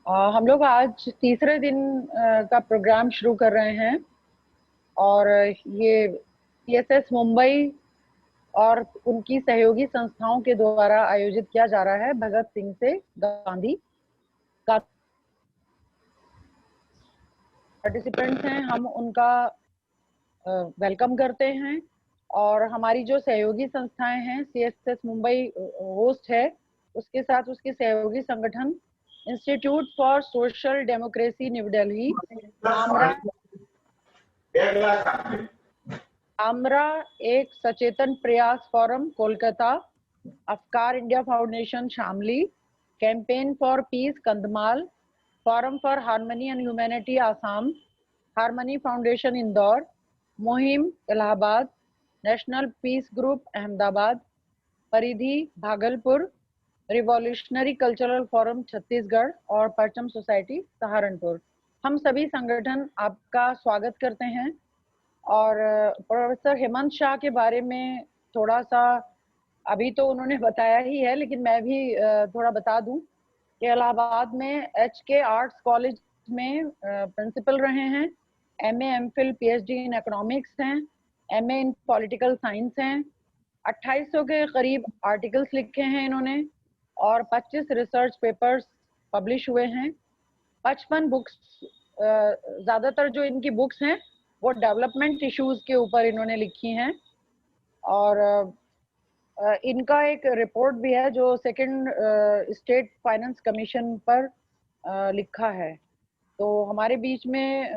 हम लोग आज तीसरे दिन का प्रोग्राम शुरू कर रहे हैं और ये सीएसएस मुंबई और उनकी सहयोगी संस्थाओं के द्वारा आयोजित किया जा रहा है। भगत सिंह से गांधी का पार्टिसिपेंट्स हैं, हम उनका वेलकम करते हैं। और हमारी जो सहयोगी संस्थाएं हैं, सीएसएस मुंबई होस्ट है, उसके साथ उसके सहयोगी संगठन institute for social democracy new Delhi, Amra Ek Sachetan Prayas forum Kolkata, Afkar India foundation Shamli, campaign for peace Kandhamal, forum for harmony and humanity Assam, harmony foundation Indore, Muhim Allahabad, national peace group Ahmedabad, Paridhi Bhagalpur, revolutionary cultural forum Chhattisgarh और परचम सोसाइटी सहारनपुर। हम सभी संगठन आपका स्वागत करते हैं। और प्रोफेसर हेमंत शाह के बारे में थोड़ा सा अभी तो उन्होंने बताया ही है, लेकिन मैं भी थोड़ा बता दूं कि इलाहाबाद में HK आर्ट्स कॉलेज में प्रिंसिपल रहे हैं, MA MPhil PhD in economics हैं, MA इन पॉलिटिकल साइंस हैं, 2800 के करीब आर्टिकल्स लिखे हैं इन्होंने और 25 रिसर्च पेपर्स पब्लिश हुए हैं। 55 बुक्स, ज़्यादातर जो इनकी बुक्स हैं वो डेवलपमेंट इश्यूज के ऊपर इन्होंने लिखी हैं। और इनका एक रिपोर्ट भी है जो सेकंड स्टेट फाइनेंस कमीशन पर लिखा है। तो हमारे बीच में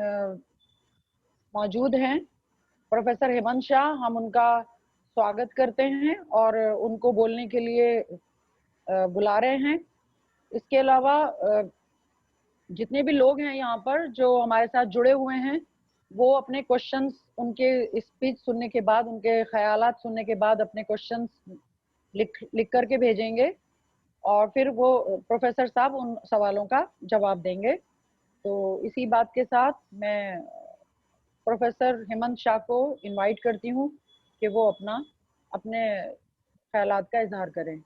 मौजूद हैं प्रोफेसर हेमंत शाह। हम उनका स्वागत करते हैं और उनको बोलने के लिए बुला रहे हैं। इसके अलावा जितने भी लोग हैं यहाँ पर जो हमारे साथ जुड़े हुए हैं, वो अपने क्वेश्चंस, उनके स्पीच सुनने के बाद, उनके ख्यालात सुनने के बाद अपने क्वेश्चंस लिख करके भेजेंगे और फिर वो प्रोफेसर साहब उन सवालों का जवाब देंगे। तो इसी बात के साथ मैं प्रोफेसर हेमंत शाह को इनवाइट करती हूँ कि वो अपने ख्यालात का इजहार करें।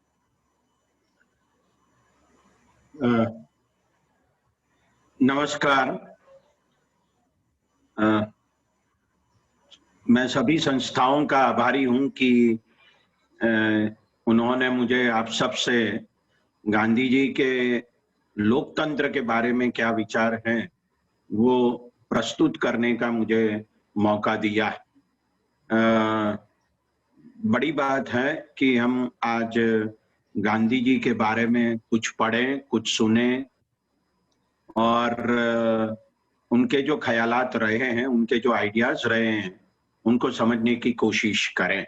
नमस्कार। मैं सभी संस्थाओं का आभारी हूं कि उन्होंने मुझे आप सबसे गांधी जी के लोकतंत्र के बारे में क्या विचार हैं वो प्रस्तुत करने का मुझे मौका दिया। बड़ी बात है कि हम आज गांधी जी के बारे में कुछ पढ़ें, कुछ सुने और उनके जो ख्यालात रहे हैं, उनके जो आइडियाज रहे हैं, उनको समझने की कोशिश करें।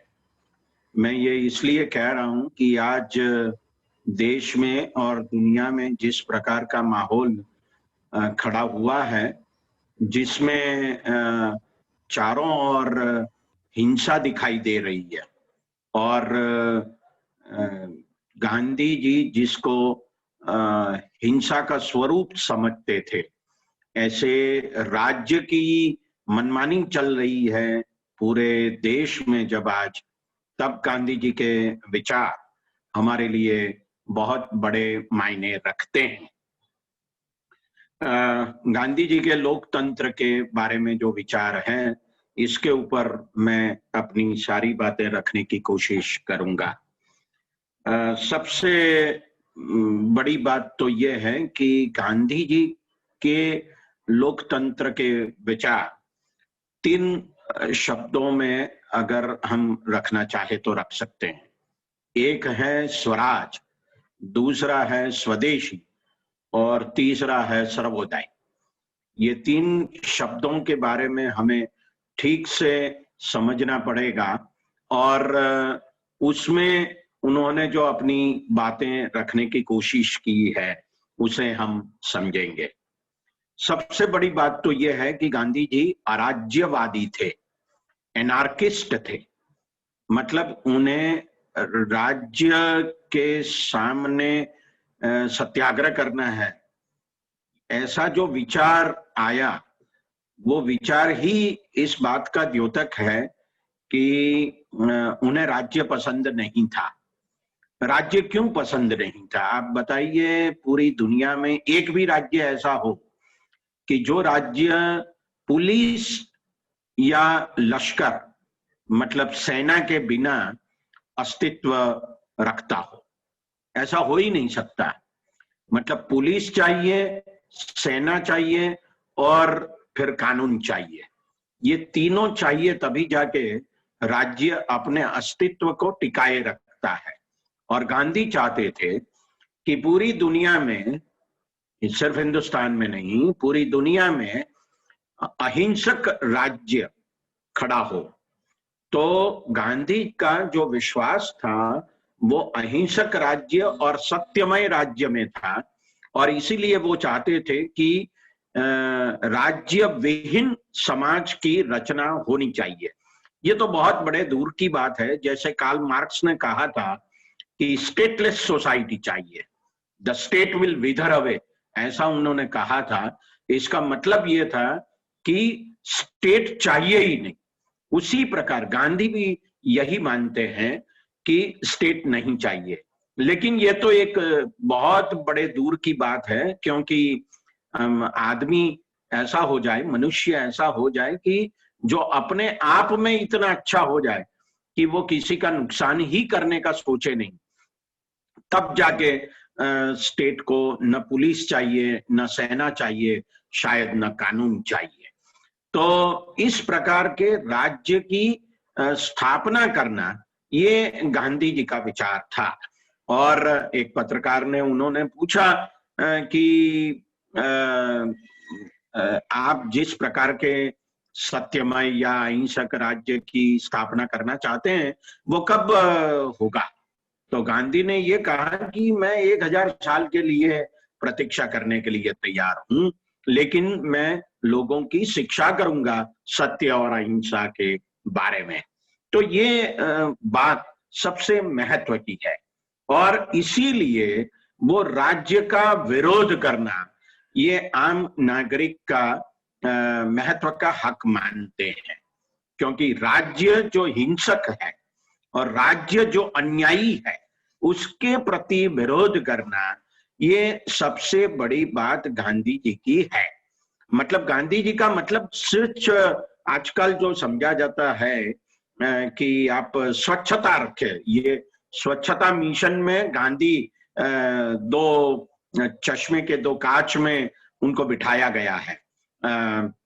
मैं ये इसलिए कह रहा हूं कि आज देश में और दुनिया में जिस प्रकार का माहौल खड़ा हुआ है, जिसमें चारों ओर हिंसा दिखाई दे रही है और गांधी जी जिसको हिंसा का स्वरूप समझते थे, ऐसे राज्य की मनमानी चल रही है पूरे देश में जब आज, तब गांधी जी के विचार हमारे लिए बहुत बड़े मायने रखते हैं। गांधी जी के लोकतंत्र के बारे में जो विचार हैं, इसके ऊपर मैं अपनी सारी बातें रखने की कोशिश करूंगा। सबसे बड़ी बात तो यह है कि गांधी जी के लोकतंत्र के विचार 3 शब्दों में अगर हम रखना चाहे तो रख सकते हैं। एक है स्वराज, दूसरा है स्वदेशी और तीसरा है सर्वोदय। ये 3 शब्दों के बारे में हमें ठीक से समझना पड़ेगा और उसमें उन्होंने जो अपनी बातें रखने की कोशिश की है उसे हम समझेंगे। सबसे बड़ी बात तो यह है कि गांधी जी अराज्यवादी थे, एनार्किस्ट थे। मतलब उन्हें राज्य के सामने सत्याग्रह करना है, ऐसा जो विचार आया, वो विचार ही इस बात का द्योतक है कि उन्हें राज्य पसंद नहीं था। राज्य क्यों पसंद नहीं था? आप बताइए, पूरी दुनिया में एक भी राज्य ऐसा हो कि जो राज्य पुलिस या लश्कर मतलब सेना के बिना अस्तित्व रखता हो? ऐसा हो ही नहीं सकता। मतलब पुलिस चाहिए, सेना चाहिए और फिर कानून चाहिए। ये तीनों चाहिए तभी जाके राज्य अपने अस्तित्व को टिकाए रखता है। और गांधी चाहते थे कि पूरी दुनिया में, सिर्फ हिंदुस्तान में नहीं, पूरी दुनिया में अहिंसक राज्य खड़ा हो। तो गांधी का जो विश्वास था वो अहिंसक राज्य और सत्यमय राज्य में था, और इसीलिए वो चाहते थे कि राज्य विहीन समाज की रचना होनी चाहिए। ये तो बहुत बड़े दूर की बात है। जैसे कार्ल मार्क्स ने कहा था कि स्टेटलेस सोसाइटी चाहिए, द स्टेट विल विदर अवे, ऐसा उन्होंने कहा था। इसका मतलब ये था कि स्टेट चाहिए ही नहीं। उसी प्रकार गांधी भी यही मानते हैं कि स्टेट नहीं चाहिए। लेकिन ये तो एक बहुत बड़े दूर की बात है, क्योंकि आदमी ऐसा हो जाए, मनुष्य ऐसा हो जाए कि जो अपने आप में इतना अच्छा हो जाए कि वो किसी का नुकसान ही करने का सोचे नहीं, तब जाके स्टेट को न पुलिस चाहिए, न सेना चाहिए, शायद न कानून चाहिए। तो इस प्रकार के राज्य की स्थापना करना, ये गांधी जी का विचार था। और एक पत्रकार ने, उन्होंने पूछा कि आप जिस प्रकार के सत्यमय या अहिंसक राज्य की स्थापना करना चाहते हैं वो कब होगा? तो गांधी ने ये कहा कि मैं 1000 साल के लिए प्रतीक्षा करने के लिए तैयार हूं, लेकिन मैं लोगों की शिक्षा करूंगा सत्य और अहिंसा के बारे में। तो ये बात सबसे महत्व की है, और इसीलिए वो राज्य का विरोध करना, ये आम नागरिक का महत्व का हक मानते हैं। क्योंकि राज्य जो हिंसक है और राज्य जो अन्यायी है, उसके प्रति विरोध करना, ये सबसे बड़ी बात गांधी जी की है। मतलब गांधी जी का मतलब सिर्फ आजकल जो समझा जाता है कि आप स्वच्छता रखें, ये स्वच्छता मिशन में गांधी दो चश्मे के दो कांच में उनको बिठाया गया है,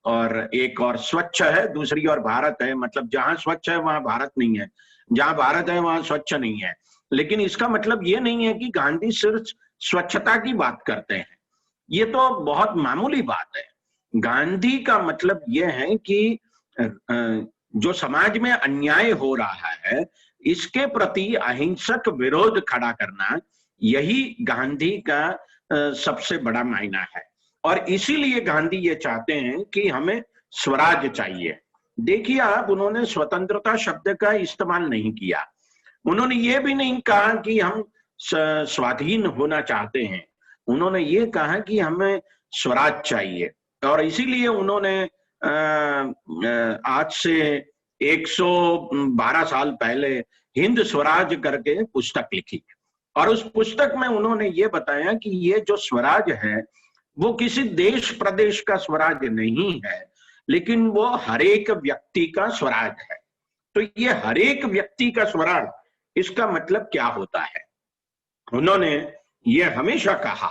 और एक और स्वच्छ है, दूसरी और भारत है। मतलब जहां स्वच्छ है वहां भारत नहीं है, जहां भारत है वहां स्वच्छ नहीं है। लेकिन इसका मतलब ये नहीं है कि गांधी सिर्फ स्वच्छता की बात करते हैं, ये तो बहुत मामूली बात है। गांधी का मतलब ये है कि जो समाज में अन्याय हो रहा है, इसके प्रति अहिंसक विरोध खड़ा करना, यही गांधी का सबसे बड़ा मायना है। और इसीलिए गांधी ये चाहते हैं कि हमें स्वराज चाहिए। देखिए आप, उन्होंने स्वतंत्रता शब्द का इस्तेमाल नहीं किया। उन्होंने ये भी नहीं कहा कि हम स्वाधीन होना चाहते हैं। उन्होंने ये कहा कि हमें स्वराज चाहिए। और इसीलिए उन्होंने आज से 112 साल पहले हिंद स्वराज करके पुस्तक लिखी, और उस पुस्तक में उन्होंने ये बताया कि ये जो स्वराज है वो किसी देश प्रदेश का स्वराज नहीं है, लेकिन वो हरेक व्यक्ति का स्वराज है। तो ये हरेक व्यक्ति का स्वराज, इसका मतलब क्या होता है? उन्होंने ये हमेशा कहा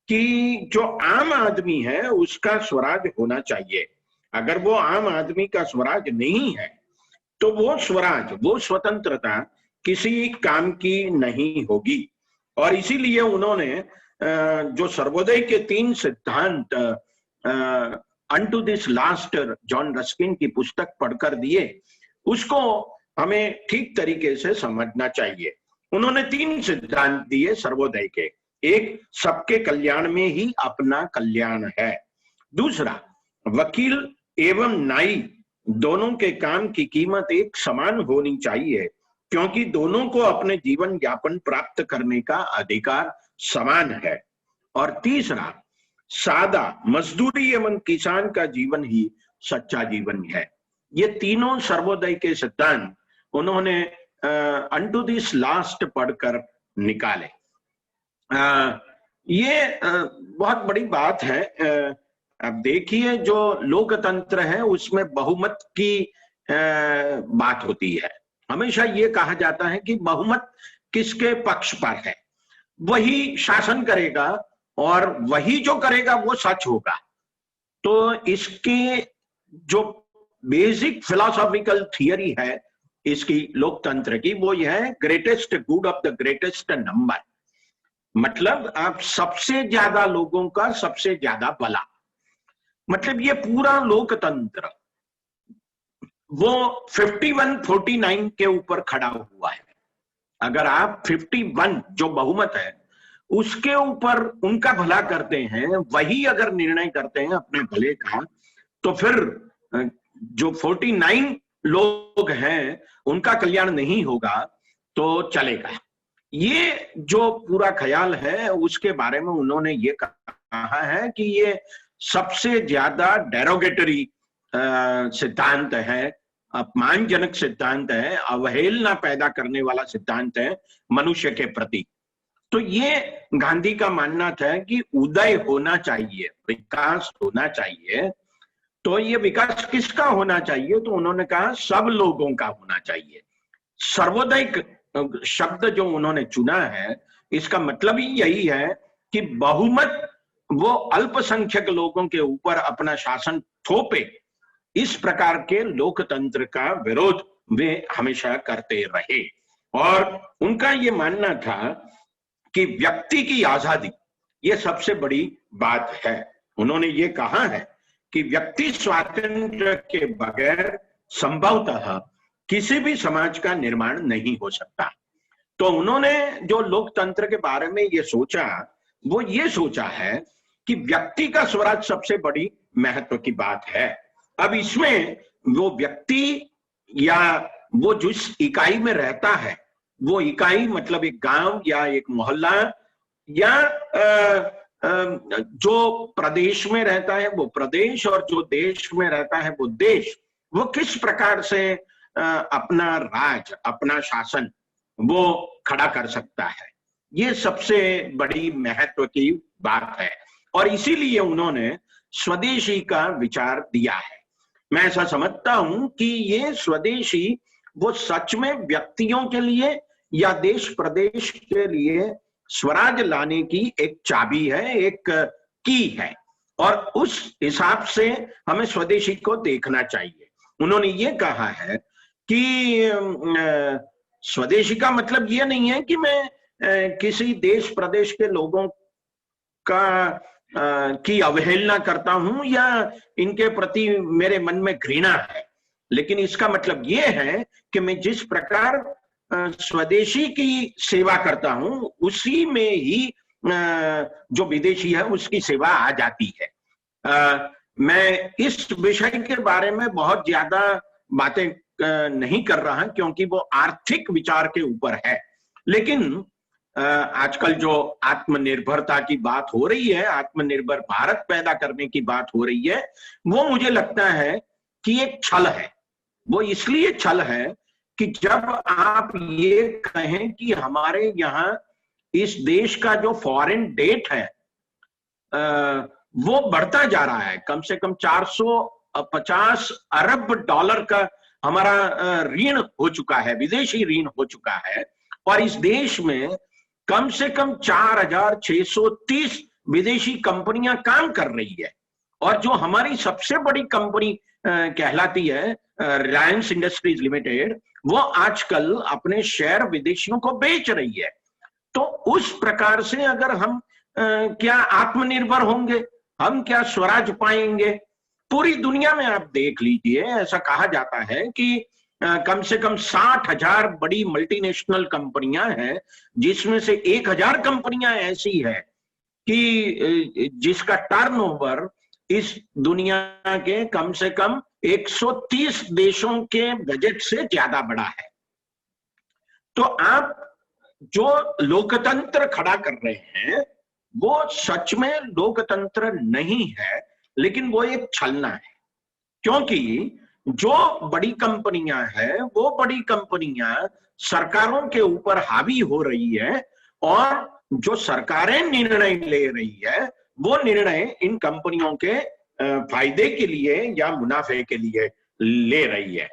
कि जो आम आदमी है उसका स्वराज होना चाहिए। अगर वो आम आदमी का स्वराज नहीं है तो वो स्वराज, वो स्वतंत्रता किसी काम की नहीं होगी। और इसीलिए उन्होंने जो सर्वोदय के 3 सिद्धांत unto this last John Ruskin की पुस्तक पढ़कर दिए, उसको हमें ठीक तरीके से समझना चाहिए। उन्होंने 3 सिद्धांत दिए सर्वोदय के। एक, सबके कल्याण में ही अपना कल्याण है। दूसरा, वकील एवं न्यायी दोनों के काम की कीमत एक समान होनी चाहिए, क्योंकि दोनों को अपने जीवन यापन प्राप्त करने का अधिकार समान है। और तीसरा, सादा मजदूरी एवं किसान का जीवन ही सच्चा जीवन है। ये तीनों सर्वोदय के सिद्धांत उन्होंने अनटू दिस लास्ट पढ़कर निकाले। ये बहुत बड़ी बात है। अब देखिए, जो लोकतंत्र है उसमें बहुमत की बात होती है। हमेशा ये कहा जाता है कि बहुमत किसके पक्ष पर है वही शासन करेगा और वही जो करेगा वो सच होगा। तो इसकी जो बेसिक फिलोसॉफिकल थियरी है इसकी लोकतंत्र की, वो यह है greatest good of the greatest number. मतलब आप सबसे ज्यादा लोगों का सबसे ज्यादा भला। मतलब ये पूरा लोकतंत्र वो 51-49 के ऊपर खड़ा हुआ है। अगर आप 51 जो बहुमत है उसके ऊपर उनका भला करते हैं, वही अगर निर्णय करते हैं अपने भले का, तो फिर जो 49 लोग हैं उनका कल्याण नहीं होगा तो चलेगा। ये जो पूरा ख्याल है उसके बारे में उन्होंने ये कहा है कि ये सबसे ज्यादा डेरोगेटरी सिद्धांत है, अपमानजनक सिद्धांत है, अवहेलना पैदा करने वाला सिद्धांत है मनुष्य के प्रति। तो ये गांधी का मानना था कि उदय होना चाहिए, विकास होना चाहिए। तो ये विकास किसका होना चाहिए? तो उन्होंने कहा सब लोगों का होना चाहिए। सर्वोदय शब्द जो उन्होंने चुना है इसका मतलब ही यही है कि बहुमत वो अल्पसंख्यक लोगों के ऊपर अपना शासन थोपे, इस प्रकार के लोकतंत्र का विरोध वे हमेशा करते रहे। और उनका ये मानना था कि व्यक्ति की आजादी ये सबसे बड़ी बात है। उन्होंने ये कहा है कि व्यक्ति स्वातंत्र्य के बगैर संभवतः किसी भी समाज का निर्माण नहीं हो सकता। तो उन्होंने जो लोकतंत्र के बारे में ये सोचा, वो ये सोचा है कि व्यक्ति का स्वराज सबसे बड़ी महत्व की बात है। अब इसमें वो व्यक्ति या वो जिस इकाई में रहता है, वो इकाई मतलब एक गांव या एक मोहल्ला या जो प्रदेश में रहता है वो प्रदेश, और जो देश में रहता है वो देश, वो किस प्रकार से अपना राज, अपना शासन वो खड़ा कर सकता है, ये सबसे बड़ी महत्व की बात है। और इसीलिए उन्होंने स्वदेशी का विचार दिया है। मैं ऐसा समझता हूं कि ये स्वदेशी वो सच में व्यक्तियों के लिए या देश प्रदेश के लिए स्वराज लाने की एक चाबी है, एक की है, और उस हिसाब से हमें स्वदेशी को देखना चाहिए। उन्होंने ये कहा है कि स्वदेशी का मतलब ये नहीं है कि मैं किसी देश प्रदेश के लोगों का की अवहेलना करता हूं या इनके प्रति मेरे मन में घृणा है, लेकिन इसका मतलब ये है कि मैं जिस प्रकार स्वदेशी की सेवा करता हूं उसी में ही जो विदेशी है उसकी सेवा आ जाती है। मैं इस विषय के बारे में बहुत ज्यादा बातें नहीं कर रहा क्योंकि वो आर्थिक विचार के ऊपर है, लेकिन आजकल जो आत्मनिर्भरता की बात हो रही है, आत्मनिर्भर भारत पैदा करने की बात हो रही है, वो मुझे लगता है कि एक छल है। वो इसलिए छल है कि जब आप ये कहें कि हमारे यहाँ इस देश का जो फॉरेन डेट है वो बढ़ता जा रहा है, कम से कम 450 अरब डॉलर का हमारा ऋण हो चुका है, विदेशी ऋण हो चुका है, और इस देश में कम से कम 4630 विदेशी कंपनियां काम कर रही है, और जो हमारी सबसे बड़ी कंपनी कहलाती है रिलायंस इंडस्ट्रीज लिमिटेड, वो आजकल अपने शेयर विदेशियों को बेच रही है। तो उस प्रकार से अगर हम क्या आत्मनिर्भर होंगे, हम क्या स्वराज पाएंगे? पूरी दुनिया में आप देख लीजिए, ऐसा कहा जाता है कि कम से कम 60,000 बड़ी मल्टीनेशनल कंपनियां हैं, जिसमें से 1000 कंपनियां ऐसी है कि जिसका टर्नओवर इस दुनिया के कम से कम 130 देशों के बजट से ज्यादा बड़ा है। तो आप जो लोकतंत्र खड़ा कर रहे हैं वो सच में लोकतंत्र नहीं है, लेकिन वो एक छलना है, क्योंकि जो बड़ी कंपनियां हैं वो बड़ी कंपनियां सरकारों के ऊपर हावी हो रही है और जो सरकारें निर्णय ले रही है वो निर्णय इन कंपनियों के फायदे के लिए या मुनाफे के लिए ले रही है।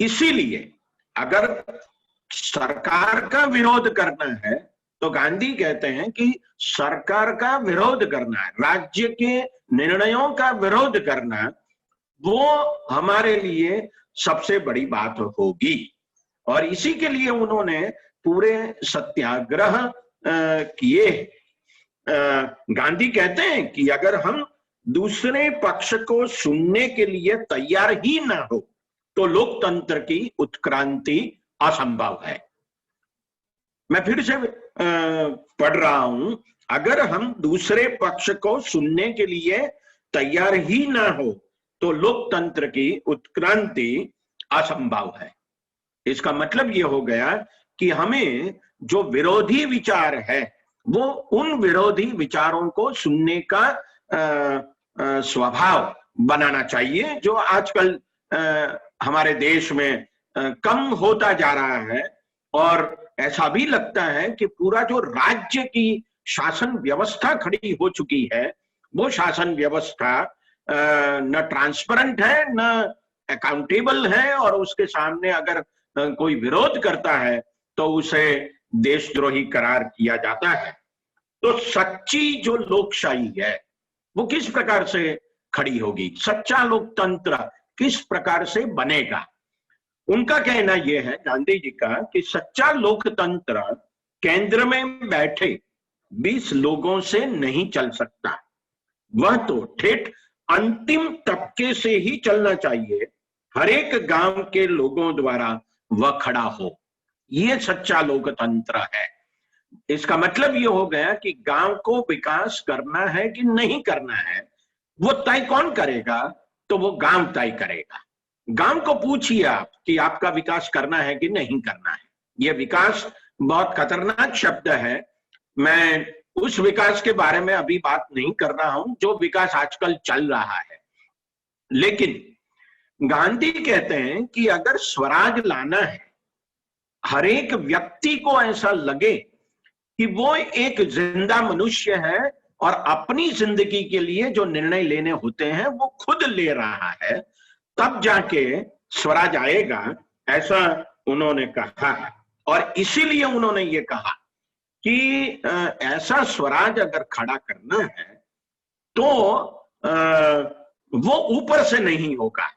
इसीलिए अगर सरकार का विरोध करना है तो गांधी कहते हैं कि सरकार का विरोध करना है, राज्य के निर्णयों का विरोध करना, वो हमारे लिए सबसे बड़ी बात होगी। और इसी के लिए उन्होंने पूरे सत्याग्रह किए। गांधी कहते हैं कि अगर हम दूसरे पक्ष को सुनने के लिए तैयार ही ना हो तो लोकतंत्र की उत्क्रांति असंभव है। मैं फिर से पढ़ रहा हूं, अगर हम दूसरे पक्ष को सुनने के लिए तैयार ही ना हो तो लोकतंत्र की उत्क्रांति असंभव है। इसका मतलब यह हो गया कि हमें जो विरोधी विचार है वो उन विरोधी विचारों को सुनने का स्वभाव बनाना चाहिए, जो आजकल हमारे देश में कम होता जा रहा है। और ऐसा भी लगता है कि पूरा जो राज्य की शासन व्यवस्था खड़ी हो चुकी है वो शासन व्यवस्था न ट्रांसपेरेंट है न अकाउंटेबल है, और उसके सामने अगर कोई विरोध करता है तो उसे देशद्रोही करार किया जाता है। तो सच्ची जो लोकशाही है वो किस प्रकार से खड़ी होगी, सच्चा लोकतंत्र किस प्रकार से बनेगा? उनका कहना यह है, गांधी जी का, कि सच्चा लोकतंत्र केंद्र में बैठे 20 लोगों से नहीं चल सकता, वह तो ठेठ अंतिम तबके से ही चलना चाहिए, हर एक गांव के लोगों द्वारा वह खड़ा हो। यह सच्चा लोकतंत्र है। इसका मतलब यह हो गया कि गांव को विकास करना है कि नहीं करना है वो तय कौन करेगा? तो वो गांव तय करेगा। गांव को पूछिए आप कि आपका विकास करना है कि नहीं करना है। यह विकास बहुत खतरनाक शब्द है। मैं उस विकास के बारे में अभी बात नहीं कर रहा हूं जो विकास आजकल चल रहा है, लेकिन गांधी कहते हैं कि अगर स्वराज लाना है, हर एक व्यक्ति को ऐसा लगे कि वो एक जिंदा मनुष्य है और अपनी जिंदगी के लिए जो निर्णय लेने होते हैं वो खुद ले रहा है, तब जाके स्वराज आएगा, ऐसा उन्होंने कहा है। और इसीलिए उन्होंने ये कहा कि ऐसा स्वराज अगर खड़ा करना है तो वो ऊपर से नहीं होगा।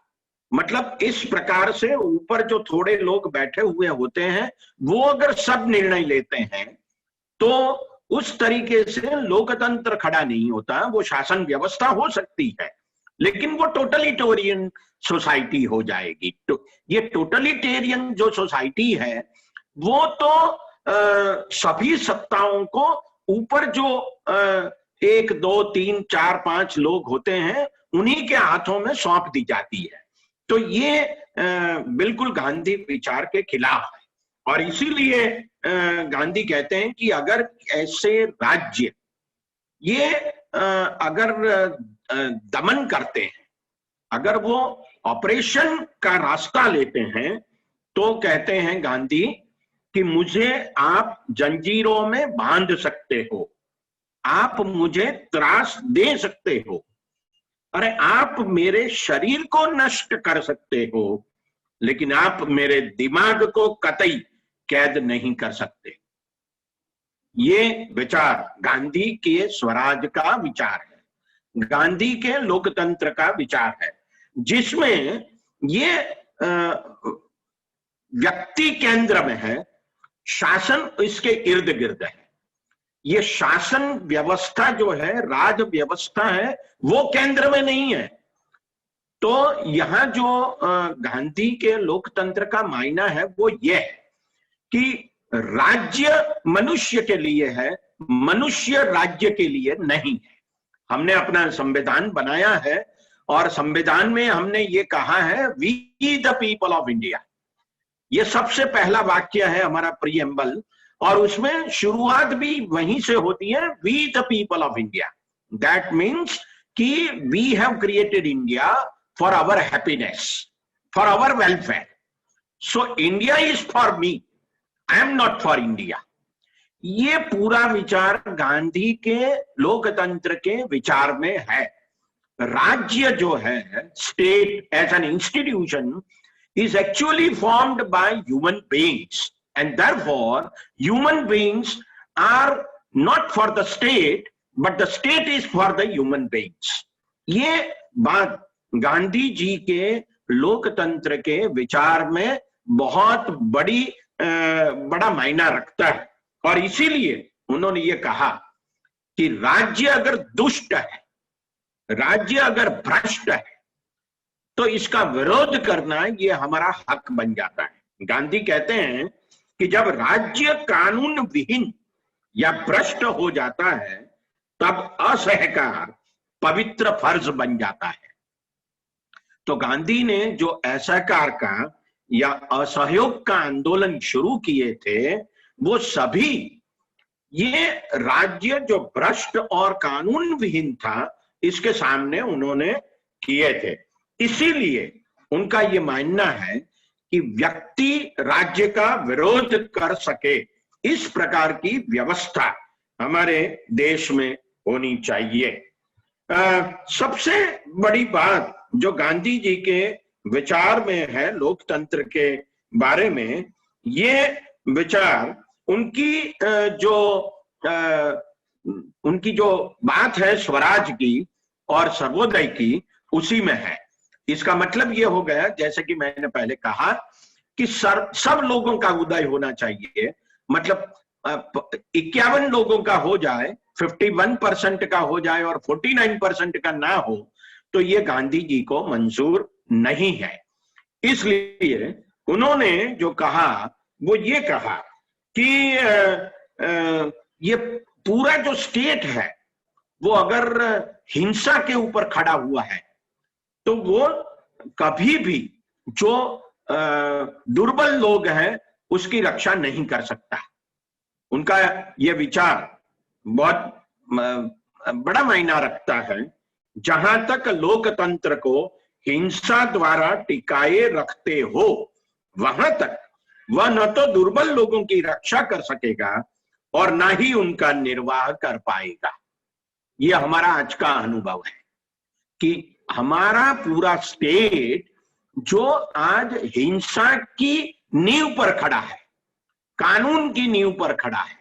मतलब इस प्रकार से ऊपर जो थोड़े लोग बैठे हुए होते हैं वो अगर सब निर्णय लेते हैं तो उस तरीके से लोकतंत्र खड़ा नहीं होता। वो शासन व्यवस्था हो सकती है लेकिन वो टोटलिटेरियन सोसाइटी हो जाएगी। तो ये टोटलिटेरियन जो सोसाइटी है वो तो सभी सत्ताओं को ऊपर जो 1, 2, 3, 4, 5 लोग होते हैं उन्हीं के हाथों में सौंप दी जाती है। तो ये बिल्कुल गांधी विचार के खिलाफ है। और इसीलिए गांधी कहते हैं कि अगर ऐसे राज्य ये अगर दमन करते हैं, अगर वो ऑपरेशन का रास्ता लेते हैं, तो कहते हैं गांधी कि मुझे आप जंजीरों में बांध सकते हो, आप मुझे त्रास दे सकते हो, अरे आप मेरे शरीर को नष्ट कर सकते हो, लेकिन आप मेरे दिमाग को कतई कैद नहीं कर सकते। ये विचार गांधी के स्वराज का विचार है, गांधी के लोकतंत्र का विचार है, जिसमें ये व्यक्ति केंद्र में है, शासन इसके इर्द गिर्द है। ये शासन व्यवस्था जो है, राज व्यवस्था है, वो केंद्र में नहीं है। तो यहां जो गांधी के लोकतंत्र का मायना है वो ये है कि राज्य मनुष्य के लिए है, मनुष्य राज्य के लिए नहीं है। हमने अपना संविधान बनाया है और संविधान में हमने ये कहा है, we the people of India. ये सबसे पहला वाक्य है हमारा प्रीएम्बल, और उसमें शुरुआत भी वहीं से होती है, we the people of India. That means कि we have created India for our happiness, for our welfare. So India is for me, I am not for India. ये पूरा विचार गांधी के लोकतंत्र के विचार में है। राज्य जो है, state as an institution is actually formed by human beings, and therefore human beings are not for the state but the state is for the human beings. ये बात गांधी जी के लोकतंत्र के विचार में बहुत बड़ा मायना रखता है, और इसीलिए उन्होंने ये कहा कि राज्य अगर दुष्ट है, राज्य अगर भ्रष्ट है, तो इसका विरोध करना ये हमारा हक बन जाता है। गांधी कहते हैं कि जब राज्य कानून विहीन या भ्रष्ट हो जाता है तब असहकार पवित्र फर्ज बन जाता है। तो गांधी ने जो असहकार का या असहयोग का आंदोलन शुरू किए थे, वो सभी ये राज्य जो भ्रष्ट और कानून विहीन था इसके सामने उन्होंने किए थे। इसीलिए उनका ये मानना है कि व्यक्ति राज्य का विरोध कर सके, इस प्रकार की व्यवस्था हमारे देश में होनी चाहिए। सबसे बड़ी बात जो गांधी जी के विचार में है लोकतंत्र के बारे में, ये विचार उनकी जो बात है स्वराज की और सर्वोदय की, उसी में है। इसका मतलब ये हो गया, जैसे कि मैंने पहले कहा, कि सब लोगों का उदय होना चाहिए। मतलब 51 लोगों का हो जाए, 51% का हो जाए और 49% का ना हो, तो ये गांधी जी को मंजूर नहीं है। इसलिए उन्होंने जो कहा वो ये कहा कि ये पूरा जो स्टेट है वो अगर हिंसा के ऊपर खड़ा हुआ है तो वो कभी भी जो दुर्बल लोग हैं उसकी रक्षा नहीं कर सकता। उनका ये विचार बहुत बड़ा मायना रखता है। जहां तक लोकतंत्र को हिंसा द्वारा टिकाए रखते हो, वहां तक वह न तो दुर्बल लोगों की रक्षा कर सकेगा और ना ही उनका निर्वाह कर पाएगा। यह हमारा आज का अनुभव है कि हमारा पूरा स्टेट जो आज हिंसा की नींव पर खड़ा है, कानून की नींव पर खड़ा है,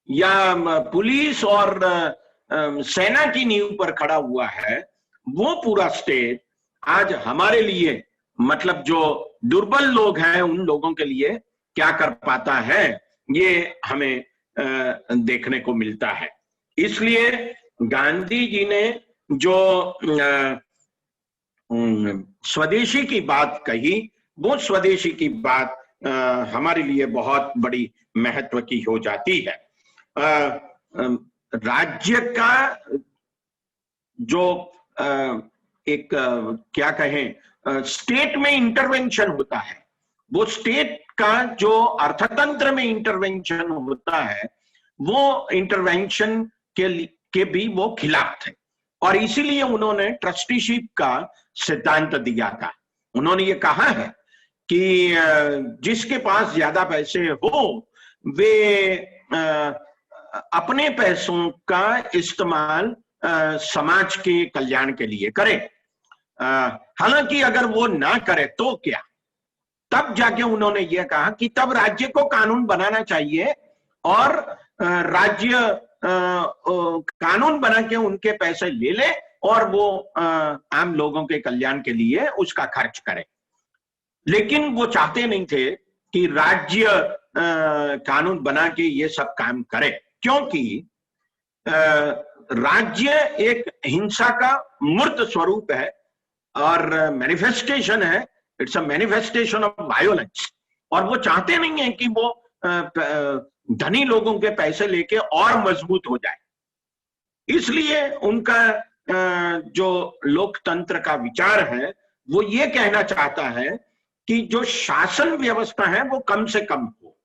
या पुलिस और सेना की नींव पर खड़ा हुआ है, वो पूरा स्टेट आज हमारे लिए, मतलब जो दुर्बल लोग हैं उन लोगों के लिए क्या कर पाता है, ये हमें देखने को मिलता है। इसलिए गांधी जी ने जो स्वदेशी की बात कही, वो स्वदेशी की बात हमारे लिए बहुत बड़ी महत्व की हो जाती है। राज्य का जो एक क्या कहें, स्टेट में इंटरवेंशन होता है, वो स्टेट का जो अर्थतंत्र में इंटरवेंशन होता है, वो इंटरवेंशन के भी वो खिलाफ थे, और इसीलिए उन्होंने ट्रस्टीशिप का सिद्धांत दिया था। उन्होंने ये कहा है कि जिसके पास ज्यादा पैसे हो वे अपने पैसों का इस्तेमाल समाज के कल्याण के लिए करे। हालांकि अगर वो ना करे तो क्या, तब जाके उन्होंने ये कहा कि तब राज्य को कानून बनाना चाहिए और राज्य कानून बना के उनके पैसे ले ले और वो आम लोगों के कल्याण के लिए उसका खर्च करे। लेकिन वो चाहते नहीं थे कि राज्य कानून बना के ये सब काम करे, क्योंकि राज्य एक हिंसा का मूर्त स्वरूप है और मैनिफेस्टेशन है, it's a manifestation of violence, और वो चाहते नहीं है कि वो धनी लोगों के पैसे लेके और मजबूत हो जाए। इसलिए उनका जो लोकतंत्र का विचार है वो ये कहना चाहता है कि जो शासन व्यवस्था है वो कम से कम हो,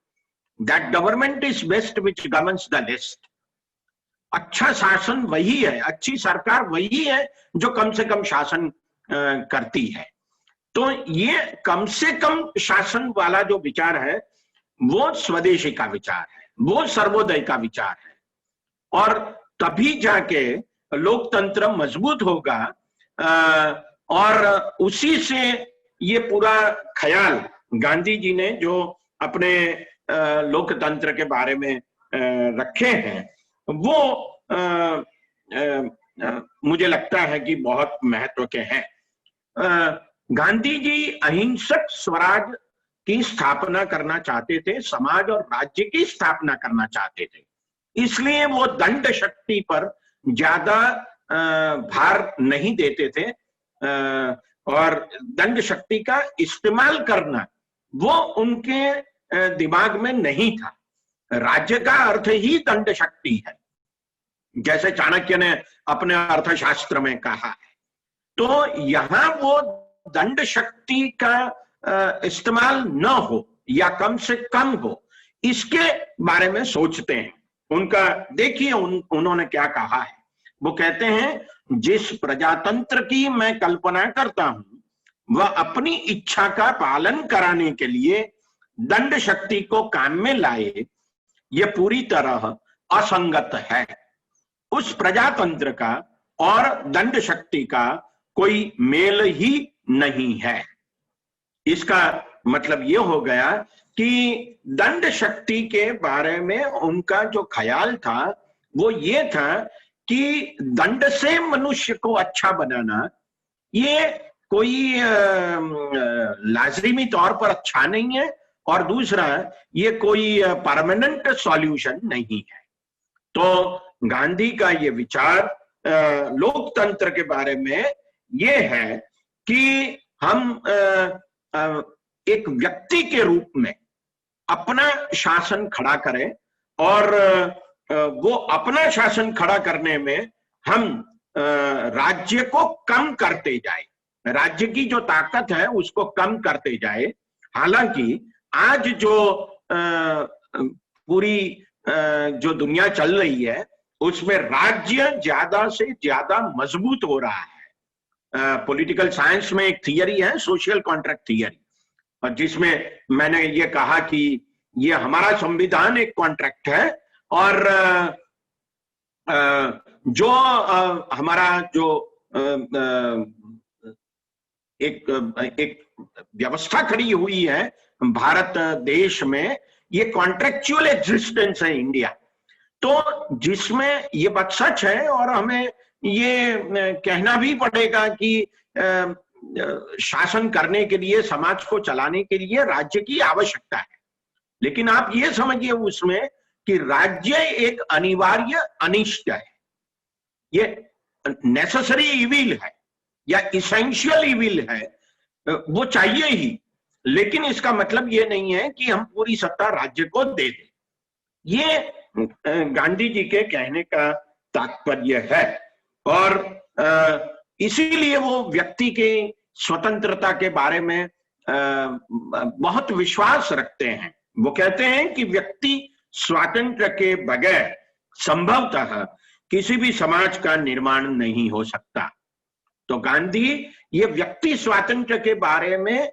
that government is best which governs the list. अच्छा शासन वही है, अच्छी सरकार वही है जो कम से कम शासन करती है। तो ये कम से कम शासन वाला जो विचार है वो स्वदेशी का विचार है। वो सर्वोदय का विचार है, और तभी जाके लोकतंत्र मजबूत होगा। और उसी से ये पूरा ख्याल गांधी जी ने जो अपने लोकतंत्र के बारे में रखे हैं, वो मुझे लगता है कि बहुत महत्व के हैं। गांधी जी अहिंसक स्वराज की स्थापना करना चाहते थे, समाज और राज्य की स्थापना करना चाहते थे, इसलिए वो दंड शक्ति पर ज्यादा भार नहीं देते थे, और दंड शक्ति का इस्तेमाल करना वो उनके दिमाग में नहीं था। राज्य का अर्थ ही दंड शक्ति है, जैसे चाणक्य ने अपने अर्थशास्त्र में कहा है। तो यहां वो दंड शक्ति का इस्तेमाल न हो या कम से कम हो, इसके बारे में सोचते हैं। उनका देखिए उन्होंने क्या कहा है। वो कहते हैं, जिस प्रजातंत्र की मैं कल्पना करता हूं वह अपनी इच्छा का पालन कराने के लिए दंड शक्ति को काम में लाए, यह पूरी तरह असंगत है। उस प्रजातंत्र का और दंड शक्ति का कोई मेल ही नहीं है। इसका मतलब यह हो गया कि दंड शक्ति के बारे में उनका जो ख्याल था वो ये था कि दंड से मनुष्य को अच्छा बनाना ये कोई लाजिमी तौर पर अच्छा नहीं है, और दूसरा ये कोई परमानेंट सॉल्यूशन नहीं है। तो गांधी का ये विचार लोकतंत्र के बारे में ये है कि हम एक व्यक्ति के रूप में अपना शासन खड़ा करें, और वो अपना शासन खड़ा करने में हम राज्य को कम करते जाए, राज्य की जो ताकत है उसको कम करते जाए। हालांकि आज जो पूरी जो दुनिया चल रही है उसमें राज्य ज्यादा से ज्यादा मजबूत हो रहा है। पॉलिटिकल साइंस में एक थियरी है, सोशल कॉन्ट्रैक्ट थियरी, और जिसमें मैंने ये कहा कि ये हमारा संविधान एक कॉन्ट्रैक्ट है, और जो हमारा जो एक व्यवस्था खड़ी हुई है भारत देश में, ये कॉन्ट्रैक्चुअल एग्जिस्टेंस है इंडिया। तो जिसमें ये बात सच है, और हमें ये कहना भी पड़ेगा कि शासन करने के लिए, समाज को चलाने के लिए राज्य की आवश्यकता है। लेकिन आप ये समझिए उसमें कि राज्य एक अनिवार्य अनिष्ट है, ये नेसेसरी इविल है या इसेंशियल इविल है, वो चाहिए ही। लेकिन इसका मतलब ये नहीं है कि हम पूरी सत्ता राज्य को दे दें। ये गांधी जी के कहने का तात्पर्य है, और इसीलिए वो व्यक्ति के स्वतंत्रता के बारे में बहुत विश्वास रखते हैं। वो कहते हैं कि व्यक्ति स्वातंत्र्य के बगैर संभवतः किसी भी समाज का निर्माण नहीं हो सकता। तो गांधी ये व्यक्ति स्वातंत्र्य के बारे में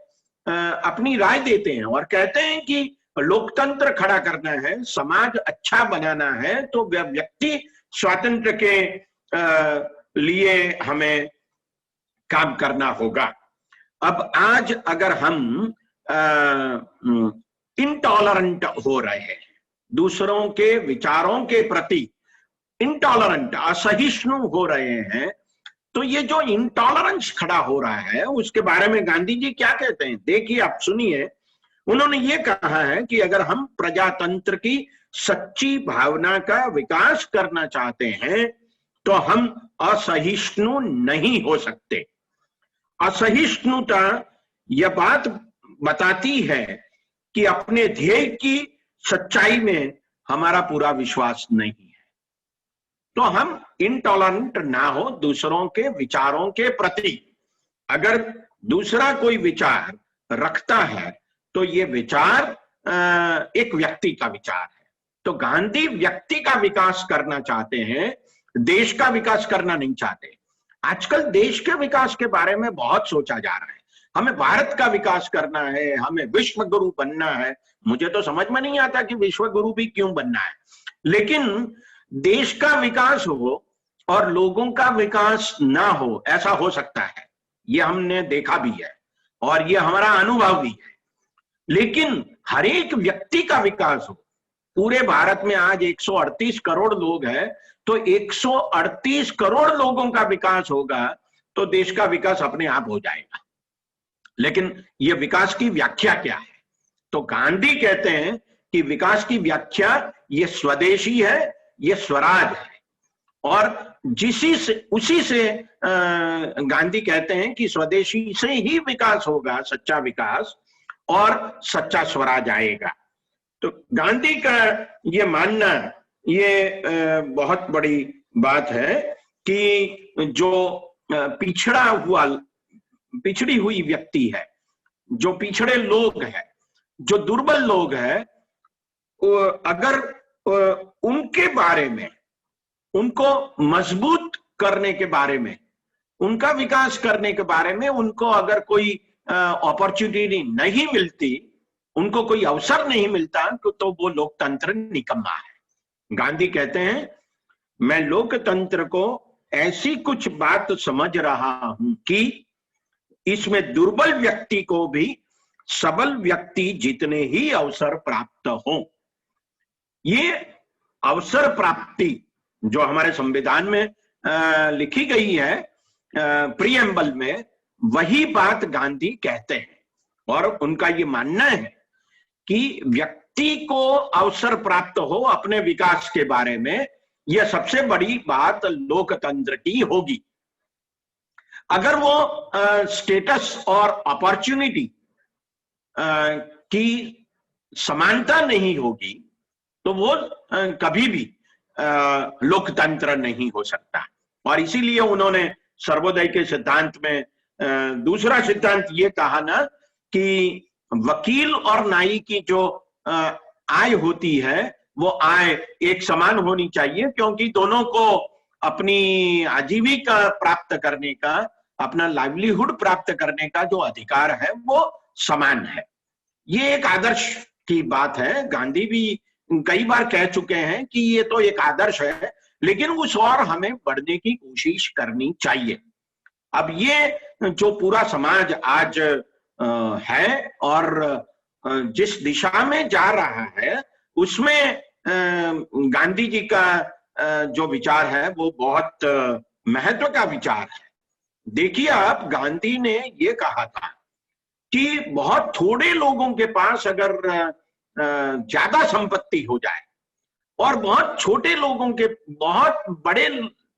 अपनी राय देते हैं और कहते हैं कि लोकतंत्र खड़ा करना है, समाज अच्छा बनाना है, तो व्यक्ति स्वातंत्र्य के लिए हमें काम करना होगा। अब आज अगर हम इंटॉलरेंट हो रहे हैं, दूसरों के विचारों के प्रति इंटॉलरेंट, असहिष्णु हो रहे हैं, तो ये जो इंटॉलरेंस खड़ा हो रहा है उसके बारे में गांधी जी क्या कहते हैं, देखिए आप सुनिए। उन्होंने ये कहा है कि अगर हम प्रजातंत्र की सच्ची भावना का विकास करना चाहते हैं तो हम असहिष्णु नहीं हो सकते। असहिष्णुता यह बात बताती है कि अपने ध्येय की सच्चाई में हमारा पूरा विश्वास नहीं है। तो हम इंटॉलरेंट ना हो दूसरों के विचारों के प्रति। अगर दूसरा कोई विचार रखता है तो ये विचार एक व्यक्ति का विचार है। तो गांधी व्यक्ति का विकास करना चाहते हैं, देश का विकास करना नहीं चाहते। आजकल देश के विकास के बारे में बहुत सोचा जा रहा है, हमें भारत का विकास करना है, हमें विश्व गुरु बनना है। मुझे तो समझ में नहीं आता कि विश्व गुरु भी क्यों बनना है, लेकिन देश का विकास हो और लोगों का विकास ना हो, ऐसा हो सकता है। ये हमने देखा भी है और ये हमारा अनुभव भी है। लेकिन हर एक व्यक्ति का विकास हो। पूरे भारत में आज 138 करोड़ लोग हैं, तो 138 करोड़ लोगों का विकास होगा तो देश का विकास अपने आप हो जाएगा। लेकिन ये विकास की व्याख्या क्या है? तो गांधी कहते हैं कि विकास की व्याख्या ये स्वदेशी है, ये स्वराज है। और उसी से गांधी कहते हैं कि स्वदेशी से ही विकास होगा, सच्चा विकास, और सच्चा स्वराज आएगा। तो गांधी का ये मानना, ये बहुत बड़ी बात है कि जो पिछड़ी हुई व्यक्ति है, जो पिछड़े लोग हैं, जो दुर्बल लोग हैं, अगर उनके बारे में, उनको मजबूत करने के बारे में, उनका विकास करने के बारे में उनको अगर कोई अपॉर्चुनिटी नहीं मिलती, उनको कोई अवसर नहीं मिलता, तो वो लोकतंत्र निकम्मा है। गांधी कहते हैं, मैं लोकतंत्र को ऐसी कुछ बात समझ रहा हूं कि इसमें दुर्बल व्यक्ति को भी सबल व्यक्ति जितने ही अवसर प्राप्त हों। ये अवसर प्राप्ति जो हमारे संविधान में लिखी गई है, प्रीएम्बल में, वही बात गांधी कहते हैं। और उनका ये मानना है कि व्यक्ति को अवसर प्राप्त हो अपने विकास के बारे में, यह सबसे बड़ी बात लोकतंत्र की होगी। अगर वो स्टेटस और अपॉर्चुनिटी की समानता नहीं होगी तो वो कभी भी लोकतंत्र नहीं हो सकता। और इसीलिए उन्होंने सर्वोदय के सिद्धांत में दूसरा सिद्धांत ये कहा ना कि वकील और न्यायी की जो आय होती है वो आय एक समान होनी चाहिए, क्योंकि दोनों को अपनी आजीविका प्राप्त करने का, अपना लाइवलीहुड प्राप्त करने का जो अधिकार है वो समान है। ये एक आदर्श की बात है। गांधी भी कई बार कह चुके हैं कि ये तो एक आदर्श है, लेकिन उस और हमें बढ़ने की कोशिश करनी चाहिए। अब ये जो पूरा समाज आज है और जिस दिशा में जा रहा है, उसमें गांधी जी का जो विचार है वो बहुत महत्व का विचार है। देखिए, आप गांधी ने ये कहा था कि बहुत थोड़े लोगों के पास अगर ज्यादा संपत्ति हो जाए और बहुत छोटे लोगों के, बहुत बड़े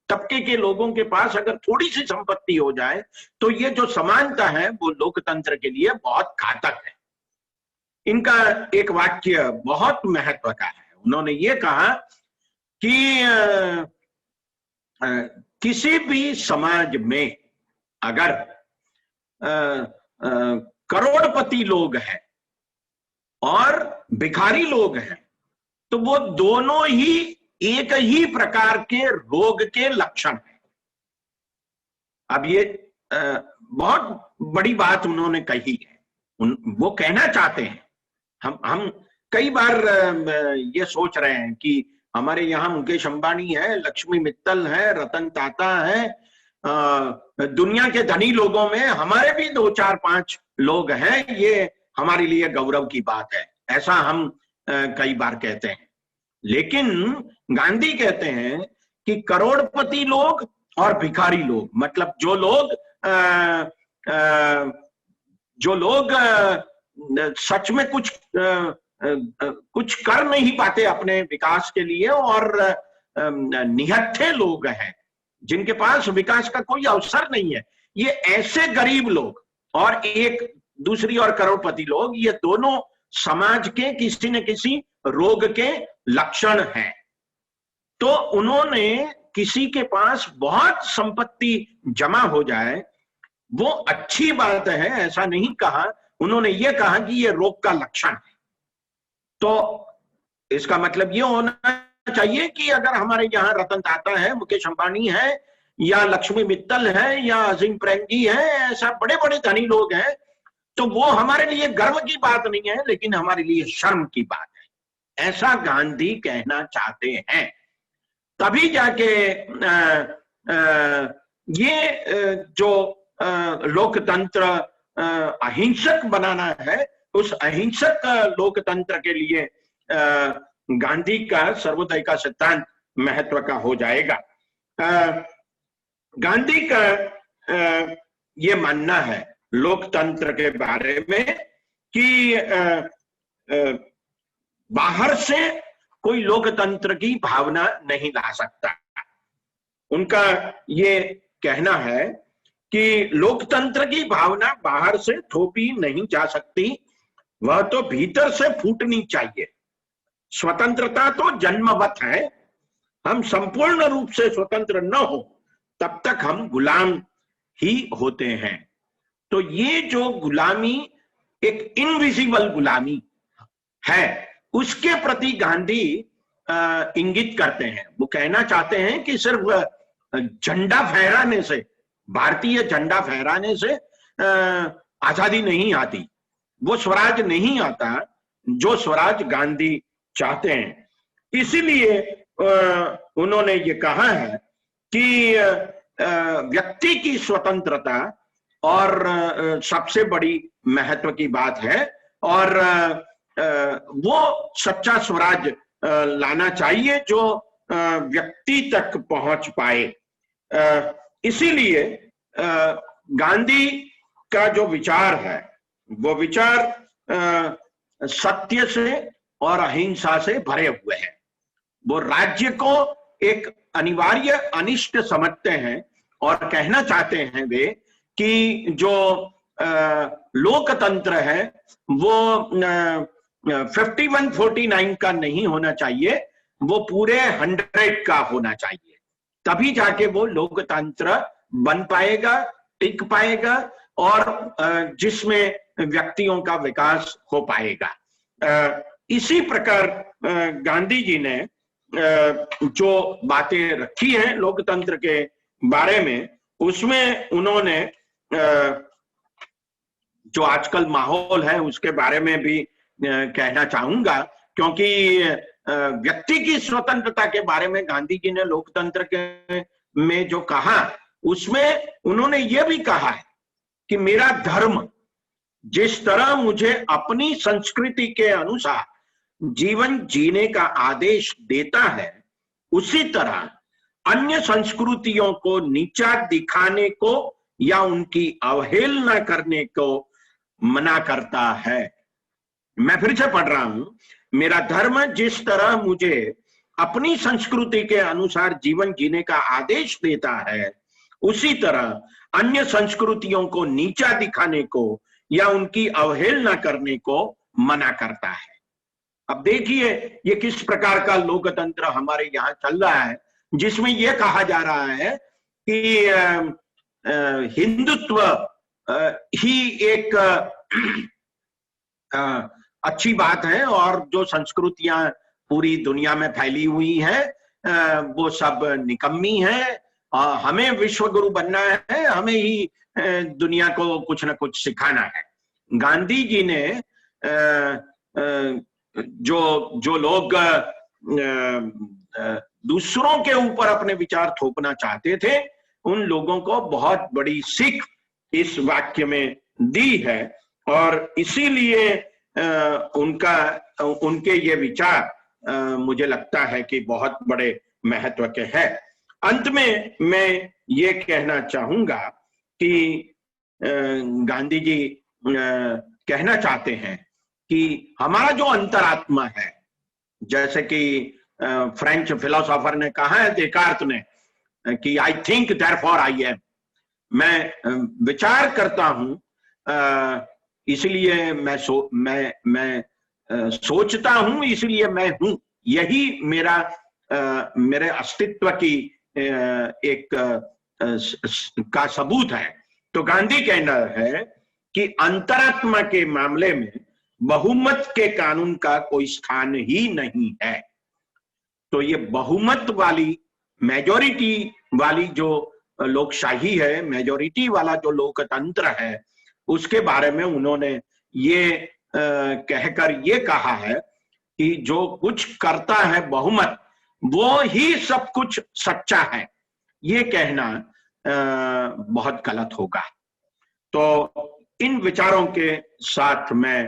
तबके के लोगों के पास अगर थोड़ी सी संपत्ति हो जाए, तो ये जो समानता है वो लोकतंत्र के लिए बहुत घातक है। इनका एक वाक्य बहुत महत्व का है। उन्होंने ये कहा कि किसी भी समाज में अगर करोड़पति लोग हैं और भिखारी लोग हैं, तो वो दोनों ही एक ही प्रकार के रोग के लक्षण हैं। अब ये बहुत बड़ी बात उन्होंने कही है। वो कहना चाहते हैं, हम कई बार ये सोच रहे हैं कि हमारे यहाँ मुकेश अंबानी है, लक्ष्मी मित्तल है, रतन टाटा है, दुनिया के धनी लोगों में हमारे भी 2, 4, 5 लोग हैं, ये हमारे लिए गौरव की बात है, ऐसा हम कई बार कहते हैं। लेकिन गांधी कहते हैं कि करोड़पति लोग और भिखारी लोग, मतलब जो लोग सच में कुछ कर नहीं पाते अपने विकास के लिए और निहत्थे लोग हैं, जिनके पास विकास का कोई अवसर नहीं है, ये ऐसे गरीब लोग और एक दूसरी और करोड़पति लोग, ये दोनों समाज के किसी न किसी रोग के लक्षण हैं। तो उन्होंने किसी के पास बहुत संपत्ति जमा हो जाए वो अच्छी बात है, ऐसा नहीं कहा। उन्होंने ये कहा कि ये रोग का लक्षण है। तो इसका मतलब ये होना चाहिए कि अगर हमारे यहाँ रतन टाटा है, मुकेश अंबानी है, या लक्ष्मी मित्तल है, या अजीम प्रेमजी है, ऐसा बड़े बड़े धनी लोग हैं, तो वो हमारे लिए गर्व की बात नहीं है, लेकिन हमारे लिए शर्म की बात है। ऐसा गांधी कहना चाहते हैं। तभी जाके ये जो लोकतंत्र अहिंसक बनाना है, उस अहिंसक लोकतंत्र के लिए गांधी का सर्वोदय का सिद्धांत महत्व का हो जाएगा। गांधी का ये मानना है लोकतंत्र के बारे में कि बाहर से कोई लोकतंत्र की भावना नहीं ला सकता। उनका ये कहना है कि लोकतंत्र की भावना बाहर से थोपी नहीं जा सकती, वह तो भीतर से फूटनी चाहिए। स्वतंत्रता तो जन्मवत है, हम संपूर्ण रूप से स्वतंत्र न हो तब तक हम गुलाम ही होते हैं। तो ये जो गुलामी एक इनविजिबल गुलामी है, उसके प्रति गांधी इंगित करते हैं। वो कहना चाहते हैं कि सिर्फ झंडा फहराने से, भारतीय झंडा फहराने से आजादी नहीं आती, वो स्वराज नहीं आता जो स्वराज गांधी चाहते हैं। इसीलिए उन्होंने ये कहा है कि व्यक्ति की स्वतंत्रता और सबसे बड़ी महत्व की बात है, और वो सच्चा स्वराज लाना चाहिए जो व्यक्ति तक पहुंच पाए। इसीलिए गांधी का जो विचार है वो विचार सत्य से और अहिंसा से भरे हुए हैं। वो राज्य को एक अनिवार्य अनिष्ट समझते हैं और कहना चाहते हैं वे कि जो लोकतंत्र है वो 51-49 का नहीं होना चाहिए, वो पूरे 100 का होना चाहिए। तभी जाके वो लोकतंत्र बन पाएगा, टिक पाएगा और जिसमें व्यक्तियों का विकास हो पाएगा। इसी प्रकार गांधी जी ने जो बातें रखी हैं लोकतंत्र के बारे में, उसमें उन्होंने जो आजकल माहौल है उसके बारे में भी कहना चाहूंगा, क्योंकि व्यक्ति की स्वतंत्रता के बारे में गांधी जी ने लोकतंत्र के में जो कहा, उसमें उन्होंने ये भी कहा है कि मेरा धर्म जिस तरह मुझे अपनी संस्कृति के अनुसार जीवन जीने का आदेश देता है, उसी तरह अन्य संस्कृतियों को नीचा दिखाने को या उनकी अवहेलना करने को मना करता है। मैं फिर से पढ़ रहा हूं, मेरा धर्म जिस तरह मुझे अपनी संस्कृति के अनुसार जीवन जीने का आदेश देता है, उसी तरह अन्य संस्कृतियों को नीचा दिखाने को या उनकी अवहेलना करने को मना करता है। अब देखिए ये किस प्रकार का लोकतंत्र हमारे यहाँ चल रहा है, जिसमें यह कहा जा रहा है कि हिंदुत्व ही एक अच्छी बात है और जो संस्कृतियां पूरी दुनिया में फैली हुई हैं वो सब निकम्मी है, हमें विश्व गुरु बनना है, हमें ही दुनिया को कुछ न कुछ सिखाना है। गांधी जी ने जो लोग दूसरों के ऊपर अपने विचार थोपना चाहते थे, उन लोगों को बहुत बड़ी सीख इस वाक्य में दी है, और इसीलिए उनके ये विचार मुझे लगता है कि बहुत बड़े महत्व के हैं। अंत में मैं ये कहना चाहूंगा कि गांधी जी कहना चाहते हैं कि हमारा जो अंतरात्मा है, जैसे कि फ्रेंच फिलोसोफर ने कहा है देकार्त ने कि I think therefore I am, मैं विचार करता हूं इसलिए मैं सोचता हूं इसलिए मैं हूं, यही मेरे अस्तित्व की एक का सबूत है। तो गांधी कहना है कि अंतरात्मा के मामले में बहुमत के कानून का कोई स्थान ही नहीं है। तो ये बहुमत वाली, मेजॉरिटी वाली जो लोकशाही है, मेजॉरिटी वाला जो लोकतंत्र है, उसके बारे में उन्होंने ये कहकर ये कहा है कि जो कुछ करता है बहुमत वो ही सब कुछ सच्चा है, ये कहना बहुत गलत होगा। तो इन विचारों के साथ मैं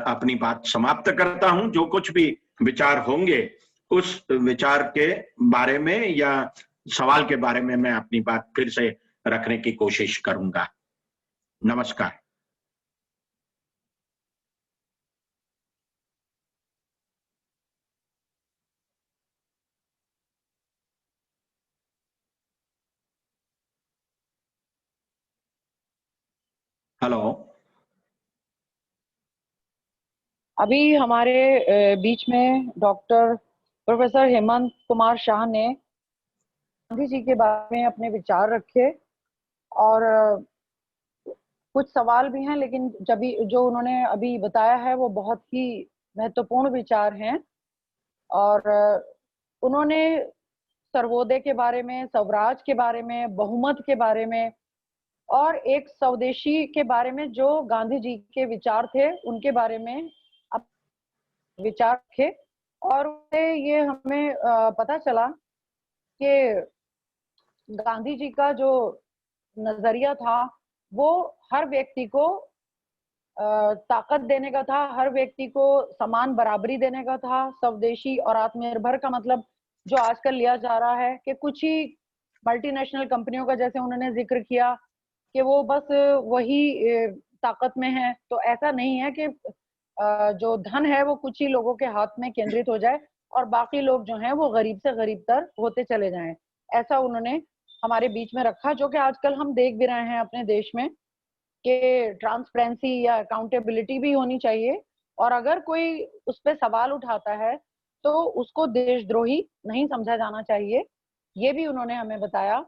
अपनी बात समाप्त करता हूं। जो कुछ भी विचार होंगे उस विचार के बारे में या सवाल के बारे में मैं अपनी बात फिर से रखने की कोशिश करूंगा। नमस्कार। हेलो। अभी हमारे बीच में डॉक्टर प्रोफेसर हेमंत कुमार शाह ने गांधी जी के बारे में अपने विचार रखे और कुछ सवाल भी हैं, लेकिन जब जो उन्होंने अभी बताया है वो बहुत ही महत्वपूर्ण विचार हैं। और उन्होंने सर्वोदय के बारे में, स्वराज के बारे में, बहुमत के बारे में और एक स्वदेशी के बारे में जो गांधी जी के विचार थे उनके बारे में विचार रखे। और ये हमें पता चला कि गांधी जी का जो नजरिया था वो हर व्यक्ति को ताकत देने का था, हर व्यक्ति को समान बराबरी देने का था। स्वदेशी और आत्मनिर्भर का मतलब जो आजकल लिया जा रहा है कि कुछ ही मल्टीनेशनल कंपनियों का, जैसे उन्होंने जिक्र किया कि वो बस वही ताकत में है, तो ऐसा नहीं है कि जो धन है वो कुछ ही लोगों के हाथ में केंद्रित हो जाए और बाकी लोग जो हैं वो गरीब से गरीब तर होते चले जाएं। ऐसा उन्होंने हमारे बीच में रखा, जो कि आजकल हम देख भी रहे हैं अपने देश में कि ट्रांसपेरेंसी या अकाउंटेबिलिटी भी होनी चाहिए। और अगर कोई उस पर सवाल उठाता है तो उसको देशद्रोही नहीं समझा जाना चाहिए, ये भी उन्होंने हमें बताया।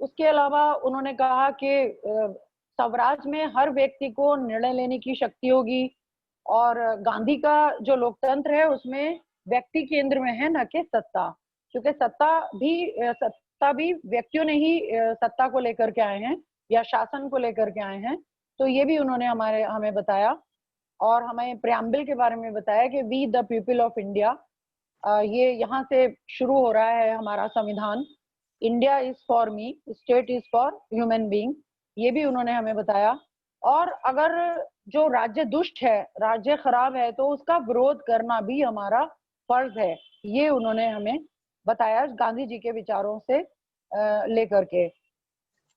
उसके अलावा उन्होंने कहा कि स्वराज में हर व्यक्ति को निर्णय लेने की शक्ति होगी और गांधी का जो लोकतंत्र है उसमें व्यक्ति केंद्र में है, न कि सत्ता। क्योंकि सत्ता भी व्यक्तियों ने ही सत्ता को लेकर के आए हैं या शासन को लेकर के आए हैं। तो ये भी उन्होंने हमें बताया और हमें प्रियम्बल के बारे में बताया कि we the people of India, ये यहाँ से शुरू हो रहा है हमारा संविधान। India is for me, state is for human being, ये भी उन्होंने हमें बताया। और अगर जो राज्य दुष्ट है, राज्य खराब है, तो उसका विरोध करना भी हमारा फर्ज है, ये उन्होंने हमें बताया गांधी जी के विचारों से लेकर के।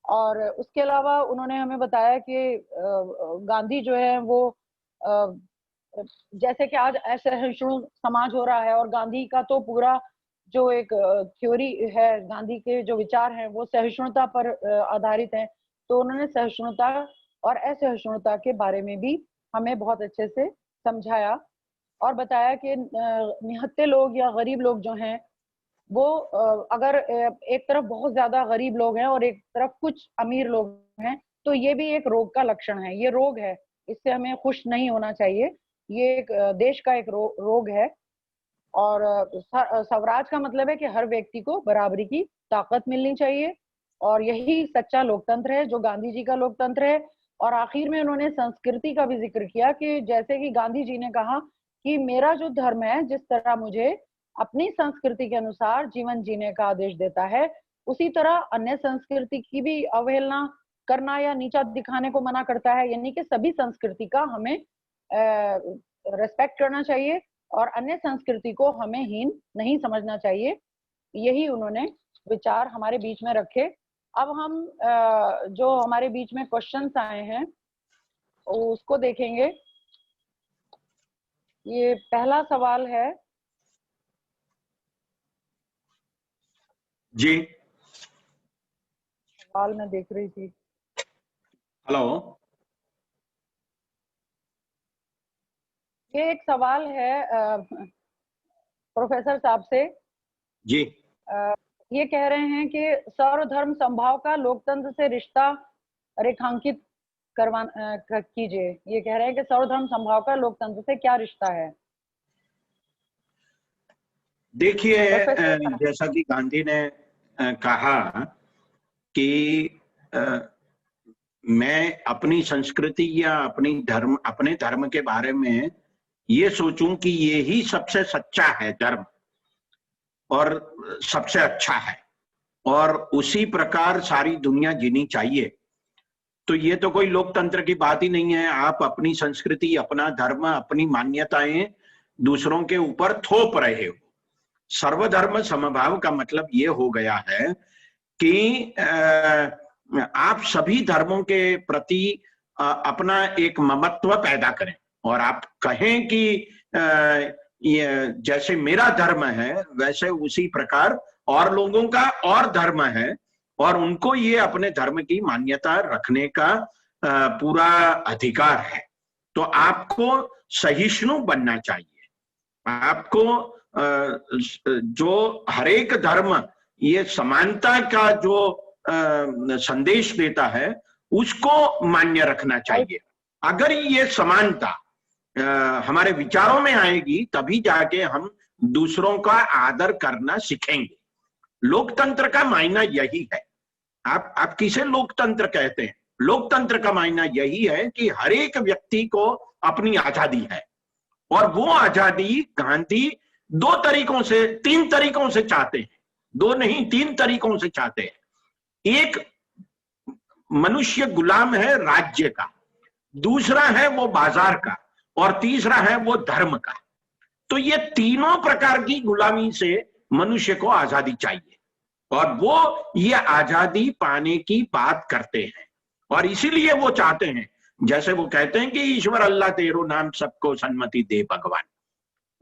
और उसके अलावा उन्होंने हमें बताया कि गांधी जो है वो जैसे कि आज असहिष्णु समाज हो रहा है और गांधी का तो पूरा जो एक थ्योरी है, गांधी के जो विचार हैं वो सहिष्णुता पर आधारित हैं। तो उन्होंने सहिष्णुता और असहिष्णुता के बारे में भी हमें बहुत अच्छे से समझाया और बताया कि निहत्थे लोग या गरीब लोग जो हैं वो अगर एक तरफ बहुत ज्यादा गरीब लोग हैं और एक तरफ कुछ अमीर लोग हैं तो ये भी एक रोग का लक्षण है, ये रोग है, इससे हमें खुश नहीं होना चाहिए। ये एक देश का एक रोग है। और स्वराज का मतलब है कि हर व्यक्ति को बराबरी की ताकत मिलनी चाहिए और यही सच्चा लोकतंत्र है जो गांधी जी का लोकतंत्र है। और आखिर में उन्होंने संस्कृति का भी जिक्र किया कि जैसे कि गांधी जी ने कहा कि मेरा जो धर्म है जिस तरह मुझे अपनी संस्कृति के अनुसार जीवन जीने का आदेश देता है, उसी तरह अन्य संस्कृति की भी अवहेलना करना या नीचा दिखाने को मना करता है। यानी कि सभी संस्कृति का हमें रेस्पेक्ट करना चाहिए और अन्य संस्कृति को हमें हीन नहीं समझना चाहिए। यही उन्होंने विचार हमारे बीच में रखे। अब हम जो हमारे बीच में क्वेश्चंस आए हैं उसको देखेंगे। ये पहला सवाल है जी। सवाल मैं देख रही थी। हेलो। ये एक सवाल है प्रोफेसर साहब से। जी। ये कह रहे हैं कि सर्वधर्म समभाव का लोकतंत्र से रिश्ता रेखांकित कीजिए। ये कह रहे हैं कि सर्वधर्म समभाव का लोकतंत्र से क्या रिश्ता है? देखिए, जैसा कि गांधी ने कहा कि मैं अपनी संस्कृति या अपने धर्म के बारे में ये सोचूं कि ये ही सबसे सच्चा है धर्म और सबसे अच्छा है और उसी प्रकार सारी दुनिया जीनी चाहिए, तो ये तो कोई लोकतंत्र की बात ही नहीं है। आप अपनी संस्कृति, अपना धर्म, अपनी मान्यताएं दूसरों के ऊपर थोप रहे हो। सर्वधर्म समभाव का मतलब ये हो गया है कि आप सभी धर्मों के प्रति अपना एक ममत्व पैदा करें और आप कहें कि ये जैसे मेरा धर्म है वैसे उसी प्रकार और लोगों का और धर्म है और उनको ये अपने धर्म की मान्यता रखने का पूरा अधिकार है। तो आपको सहिष्णु बनना चाहिए। आपको जो हरेक धर्म ये समानता का जो संदेश देता है उसको मान्य रखना चाहिए। अगर ये समानता हमारे विचारों में आएगी तभी जाके हम दूसरों का आदर करना सीखेंगे। लोकतंत्र का मायना यही है। आप किसे लोकतंत्र कहते हैं? लोकतंत्र का मायना यही है कि हर एक व्यक्ति को अपनी आजादी है और वो आजादी गांधी तीन तरीकों से चाहते हैं। दो नहीं, 3 तरीकों से चाहते हैं। एक, मनुष्य गुलाम है राज्य का, दूसरा है वो बाजार का और तीसरा है वो धर्म का। तो ये तीनों प्रकार की गुलामी से मनुष्य को आजादी चाहिए और वो ये आजादी पाने की बात करते हैं और इसीलिए वो चाहते हैं, जैसे वो कहते हैं कि ईश्वर अल्लाह तेरो नाम सबको सन्मति दे भगवान,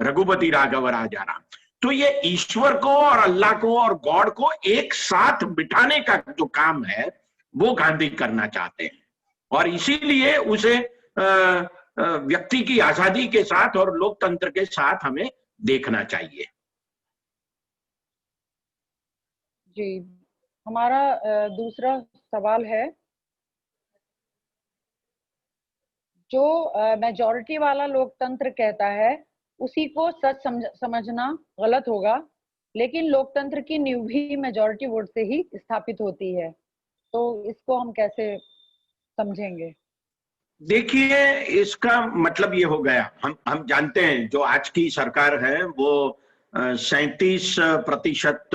रघुपति राघव राजा राम। तो ये ईश्वर को और अल्लाह को और गॉड को एक साथ बिठाने का जो काम है वो गांधी करना चाहते हैं और इसीलिए उसे व्यक्ति की आजादी के साथ और लोकतंत्र के साथ हमें देखना चाहिए। जी, हमारा दूसरा सवाल है, जो मेजॉरिटी वाला लोकतंत्र कहता है उसी को सच समझना गलत होगा, लेकिन लोकतंत्र की नींव भी मेजॉरिटी वोट से ही स्थापित होती है, तो इसको हम कैसे समझेंगे? देखिए, इसका मतलब ये हो गया, हम जानते हैं जो आज की सरकार है वो 37%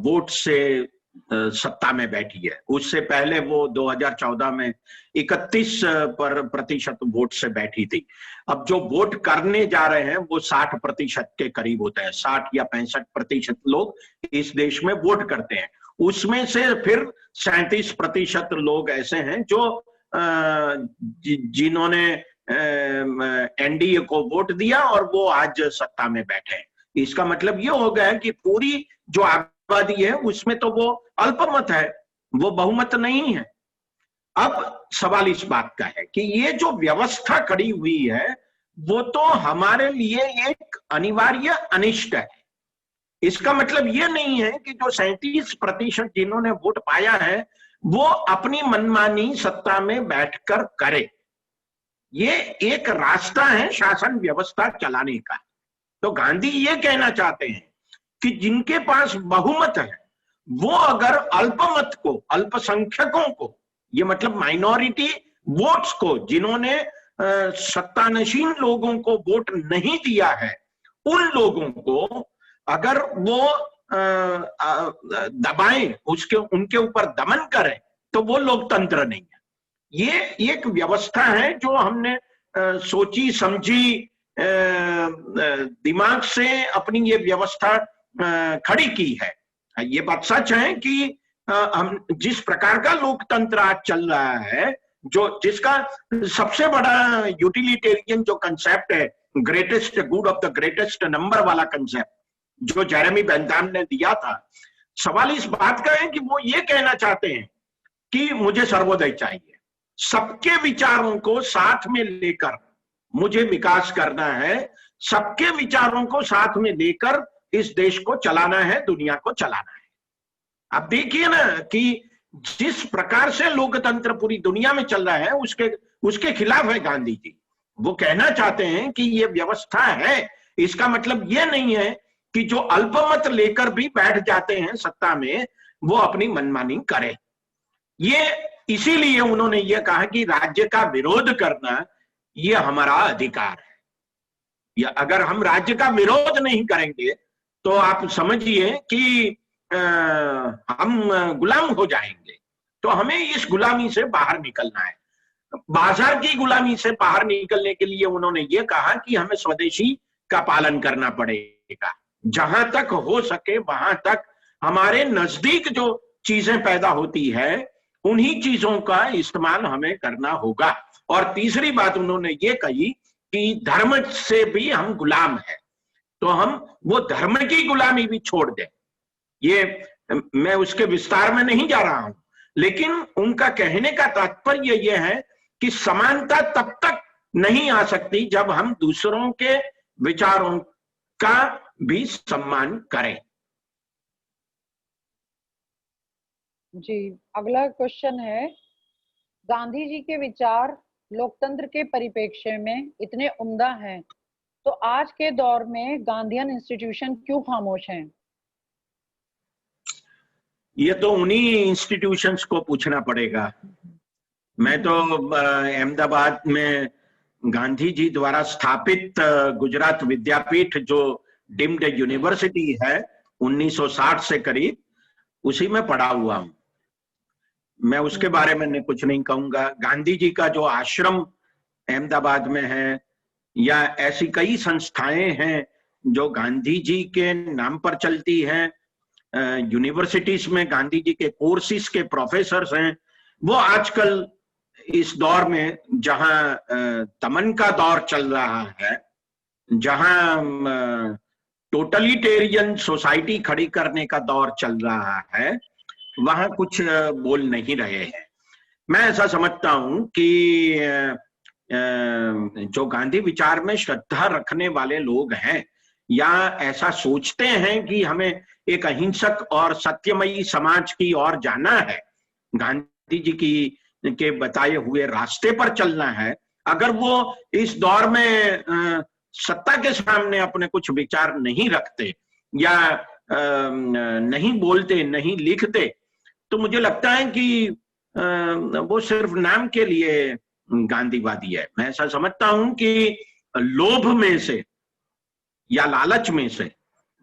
वोट से सत्ता में बैठी है। उससे पहले वो 2014 में 31% वोट से बैठी थी। अब जो वोट करने जा रहे हैं वो 60% के करीब होते हैं। 60 या 65% लोग इस देश में वोट करते हैं। उसमें से फिर 37% लोग ऐसे हैं जो जिन्होंने एनडीए को वोट दिया और वो आज सत्ता में बैठे हैं। इसका मतलब ये हो गया कि पूरी जो आबादी है उसमें तो वो अल्पमत है, वो बहुमत नहीं है। अब सवाल इस बात का है कि ये जो व्यवस्था खड़ी हुई है वो तो हमारे लिए एक अनिवार्य अनिष्ट है। इसका मतलब ये नहीं है कि जो 37% जिन्होंने वोट पाया है वो अपनी मनमानी सत्ता में बैठकर करे। ये एक रास्ता है शासन व्यवस्था चलाने का। तो गांधी ये कहना चाहते हैं कि जिनके पास बहुमत है वो अगर अल्पमत को, अल्पसंख्यकों को, ये मतलब माइनॉरिटी वोट्स को, जिन्होंने सत्तानशीन लोगों को वोट नहीं दिया है, उन लोगों को अगर वो दबाएं, उनके ऊपर दमन करें, तो वो लोकतंत्र नहीं है। ये एक व्यवस्था है जो हमने सोची समझी दिमाग से अपनी ये व्यवस्था खड़ी की है। ये बात सच है कि हम जिस प्रकार का लोकतंत्र आज चल रहा है, जिसका सबसे बड़ा यूटिलिटेरियन जो कंसेप्ट है, greatest good of the greatest number वाला कंसेप्ट जो जेरेमी बेंथाम ने दिया था, सवाल इस बात का है कि वो ये कहना चाहते हैं कि मुझे सर्वोदय चाहिए, सबके विचारों को साथ में लेकर मुझे विकास करना है, सबके विचारों को साथ में लेकर इस देश को चलाना है, दुनिया को चलाना है। आप देखिए ना कि जिस प्रकार से लोकतंत्र पूरी दुनिया में चल रहा है उसके खिलाफ है गांधी जी। वो कहना चाहते हैं कि ये व्यवस्था है, इसका मतलब ये नहीं है कि जो अल्पमत लेकर भी बैठ जाते हैं सत्ता में वो अपनी मनमानी करे। ये इसीलिए उन्होंने ये कहा कि राज्य का विरोध करना ये हमारा अधिकार है, या अगर हम राज्य का विरोध नहीं करेंगे तो आप समझिए कि हम गुलाम हो जाएंगे। तो हमें इस गुलामी से बाहर निकलना है। बाजार की गुलामी से बाहर निकलने के लिए उन्होंने ये कहा कि हमें स्वदेशी का पालन करना पड़ेगा। जहां तक हो सके वहां तक हमारे नजदीक जो चीजें पैदा होती है उन्हीं चीजों का इस्तेमाल हमें करना होगा। और तीसरी बात उन्होंने ये कही कि धर्म से भी हम गुलाम हैं, तो हम वो धर्म की गुलामी भी छोड़ दें। ये मैं उसके विस्तार में नहीं जा रहा हूं, लेकिन उनका कहने का तात्पर्य यह है कि समानता तब तक नहीं आ सकती जब हम दूसरों के विचारों का भी सम्मान करें। जी, अगला क्वेश्चन है, गांधी जी के विचार लोकतंत्र के परिप्रेक्ष्य में इतने उम्दा हैं, तो आज के दौर में गांधीयन इंस्टीट्यूशन क्यों खामोश हैं? ये तो उन्हीं इंस्टीट्यूशंस को पूछना पड़ेगा। मैं तो अहमदाबाद में गांधी जी द्वारा स्थापित गुजरात विद्यापीठ जो डीम्ड यूनिवर्सिटी है 1960 से करीब, उसी में पढ़ा हुआ हूं। मैं उसके बारे में कुछ नहीं कहूंगा। गांधी जी का जो आश्रम अहमदाबाद में है या ऐसी कई संस्थाएं हैं जो गांधी जी के नाम पर चलती हैं, यूनिवर्सिटीज में गांधी जी के कोर्सेज के प्रोफेसर्स हैं, वो आजकल इस दौर में जहां दमन का दौर चल रहा है, जहां टोटलिटेरियन सोसाइटी खड़ी करने का दौर चल रहा है, वहां कुछ बोल नहीं रहे हैं। मैं ऐसा समझता हूं कि जो गांधी विचार में श्रद्धा रखने वाले लोग हैं या ऐसा सोचते हैं कि हमें एक अहिंसक और सत्यमयी समाज की ओर जाना है, गांधी जी के बताए हुए रास्ते पर चलना है, अगर वो इस दौर में सत्ता के सामने अपने कुछ विचार नहीं रखते या नहीं बोलते, नहीं लिखते, तो मुझे लगता है कि वो सिर्फ नाम के लिए गांधीवादी है। मैं ऐसा समझता हूं कि लोभ में से या लालच में से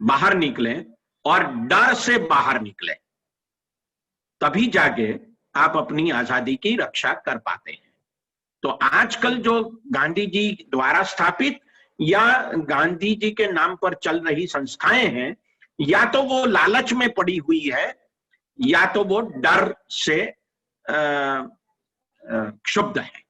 बाहर निकले और डर से बाहर निकले, तभी जाके आप अपनी आजादी की रक्षा कर पाते हैं। तो आजकल जो गांधी जी द्वारा स्थापित या गांधी जी के नाम पर चल रही संस्थाएं हैं, या तो वो लालच में पड़ी हुई है या तो वो डर से क्षुब्ध है।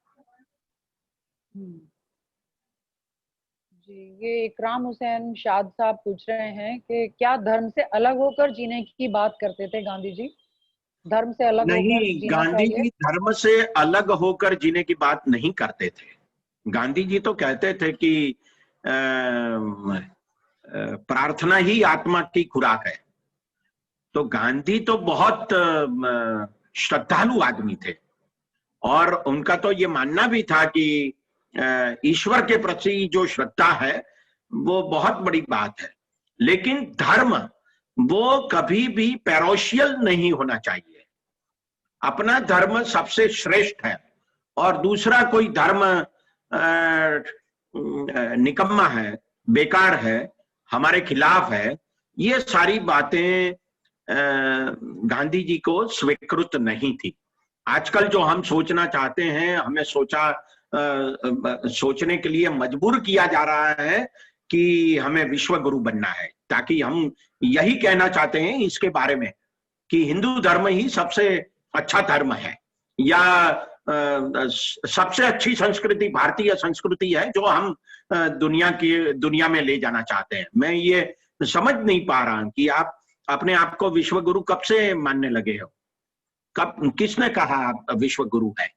जी, ये इकराम हुसैन शाद साहब पूछ रहे हैं कि क्या धर्म से अलग होकर जीने की बात करते थे गांधी जी? धर्म से अलग नहीं, होकर जीना गांधी चाहिए? जी धर्म से अलग होकर जीने की बात नहीं करते थे। गांधी जी तो कहते थे कि प्रार्थना ही आत्मा की खुराक है। तो गांधी तो बहुत श्रद्धालु आदमी थे और उनका तो ये मानना भी था कि ईश्वर के प्रति जो श्रद्धा है वो बहुत बड़ी बात है, लेकिन धर्म वो कभी भी पैरोशियल नहीं होना चाहिए। अपना धर्म सबसे श्रेष्ठ है और दूसरा कोई धर्म निकम्मा है, बेकार है, हमारे खिलाफ है, ये सारी बातें गांधी जी को स्वीकृत नहीं थी। आजकल जो हम सोचना चाहते हैं, हमें सोचने के लिए मजबूर किया जा रहा है कि हमें विश्व गुरु बनना है, ताकि हम यही कहना चाहते हैं इसके बारे में कि हिंदू धर्म ही सबसे अच्छा धर्म है या सबसे अच्छी संस्कृति भारतीय संस्कृति है जो हम दुनिया में ले जाना चाहते हैं। मैं ये समझ नहीं पा रहा कि आप अपने आप को विश्व गुरु कब से मानने लगे हो? कब, किसने कहा आप विश्व गुरु है?